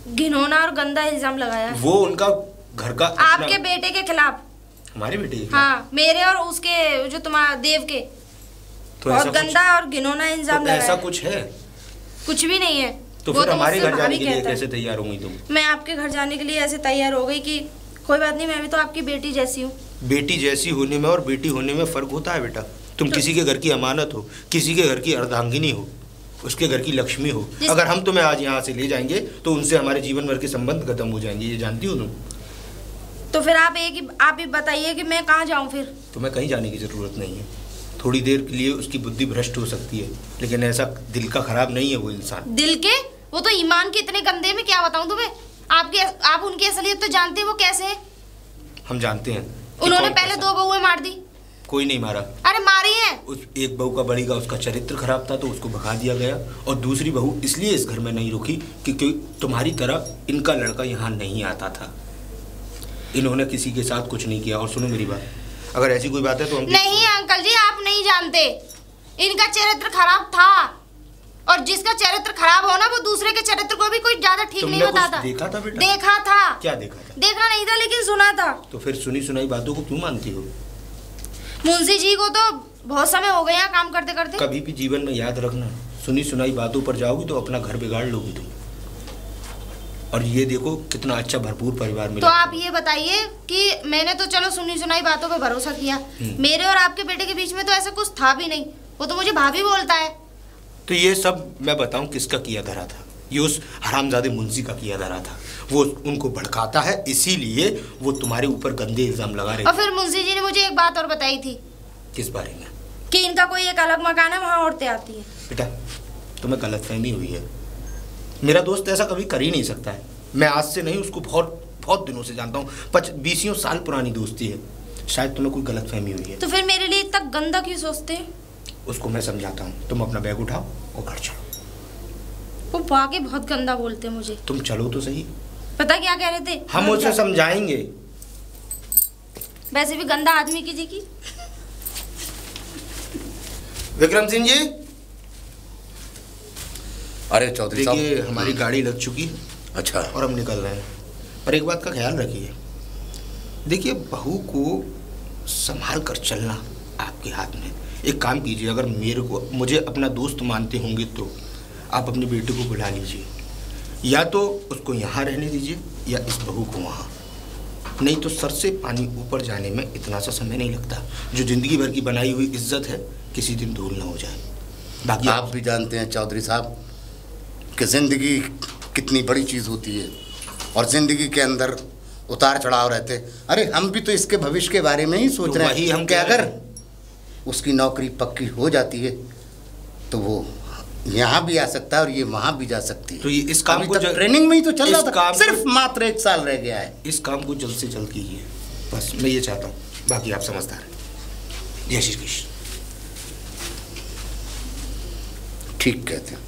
घिनौना और गंदा इल्जाम लगाया है वो उनका घर का आपके बेटे के खिलाफ। हमारे बेटे के? हाँ, मेरे और उसके जो तुम्हारा देव के तो बहुत ऐसा गंदा और घिनौना इल्जाम तो लगाया ऐसा है। कुछ है? कुछ भी नहीं है। तो वो फिर हमारे मुझसे घर जाने भाभी के लिए कहता है। कैसे तैयार होंगी तुम? मैं आपके घर जाने के लिए ऐसे तैयार हो गई कि कोई बात नहीं, मैं भी तो आपकी बेटी जैसी हूँ। बेटी जैसी होने में और बेटी होने में फर्क होता है बेटा। तुम किसी के घर की अमानत हो, किसी के घर की अर्धांगिनी हो, उसके घर की लक्ष्मी हो। अगर हम तुम्हें आज यहाँ से ले जाएंगे तो उनसे हमारे जीवन भर के संबंध खत्म हो जाएंगे, ये जानती हो तुम? तो फिर आप ही बताइए कि मैं कहाँ जाऊँ फिर? तुम्हें कहीं जाने की जरूरत नहीं है। थोड़ी देर के लिए उसकी बुद्धि भ्रष्ट हो सकती है, लेकिन ऐसा दिल का खराब नहीं है वो इंसान। दिल के? वो तो ईमान के इतने गंदे, में क्या बताऊँ तुम्हें। आप उनकी असलियत तो जानते हैं वो कैसे है। हम जानते हैं। उन्होंने पहले 2 बहुएं मार दी। कोई नहीं मारा। अरे मारी है। उस एक बहू का बड़ी का उसका चरित्र खराब था तो उसको भगा दिया गया, और दूसरी बहू इसलिए इस घर में नहीं रुकी क्योंकि तुम्हारी तरह इनका लड़का यहाँ नहीं आता था। इन्होंने किसी के साथ कुछ नहीं किया। और सुनो मेरी बात, अगर ऐसी कोई बात है तो हम नहीं अंकल जी, आप नहीं जानते। इनका चरित्र खराब था, और जिसका चरित्र खराब हो ना वो दूसरे के चरित्र को भी कोई ज्यादा ठीक नहीं बताता। देखा था बेटा? देखा था। क्या देखा था? देखा नहीं था लेकिन सुना था। तो फिर सुनी सुनाई बातों को क्यों मानती हो? मुंशी जी को तो बहुत समय हो गया काम करते करते। कभी भी जीवन में याद रखना, सुनी सुनाई बातों पर जाओगी तो अपना घर बिगाड़ लोगी तुम। और ये देखो कितना अच्छा भरपूर परिवार मिला। तो आप ये बताइए कि मैंने तो चलो सुनी सुनाई बातों पे भरोसा किया, मेरे और आपके बेटे के बीच में तो ऐसा कुछ था भी नहीं। वो तो मुझे भाभी बोलता है। तो ये सब मैं बताऊं किसका किया धरा था? ये उस हरामजादे मुंशी का किया धरा था। वो उनको भड़काता है, इसीलिए वो तुम्हारे ऊपर गंदे इल्जाम लगा रहे। और फिर मुंशी जी ने मुझे एक बात और बताई थी। किस बारे में? कि इनका कोई एक अलग मकान है, वहाँ औरतें आती है। बेटा तुम्हें गलतफहमी हुई है। मेरा दोस्त ऐसा कभी कर ही नहीं सकता है। मैं आज से नहीं, उसको बहुत दिनों से जानता हूँ। 20 साल पुरानी दोस्ती है। शायद तुम्हें कोई गलतफहमी हुई है। तो फिर मेरे लिए इतना गंदा क्यों सोचते हैं? उसको मैं समझाता हूँ। तुम अपना बैग उठाओ और घर चलो। वो वाकई बहुत गंदा बोलते हैं मुझे। तुम चलो तो सही। पता क्या कह रहे थे? हम उसे समझाएंगे। वैसे भी गंदा आदमी की। विक्रम सिंह जी, अरे चौधरी साहब, देखिए हमारी गाड़ी लग चुकी है। अच्छा। और हम निकल रहे हैं। पर एक बात का ख्याल रखिए, देखिए बहू को संभाल कर चलना आपके हाथ में। एक काम कीजिए, अगर मुझे अपना दोस्त मानते होंगे तो आप अपने बेटे को बुला लीजिए, या तो उसको यहाँ रहने दीजिए या इस बहू को वहाँ। नहीं तो सर से पानी ऊपर जाने में इतना सा समय नहीं लगता। जो जिंदगी भर की बनाई हुई इज्जत है किसी दिन धूल ना हो जाए। बाकी आप भी जानते हैं चौधरी साहब कि जिंदगी कितनी बड़ी चीज़ होती है, और जिंदगी के अंदर उतार चढ़ाव रहते। अरे हम भी तो इसके भविष्य के बारे में ही सोच रहे हैं। हम क्या, अगर उसकी नौकरी पक्की हो जाती है तो वो यहाँ भी आ सकता है और ये वहाँ भी जा सकती है। तो ये इस काम को ट्रेनिंग में ही तो चल रहा था, सिर्फ मात्र 1 साल रह गया है। इस काम को जल्द से जल्द कीजिए, बस मैं ये चाहता हूँ। बाकी आप समझदार हैं। जय श्री कृष्ण। ठीक कहते हैं।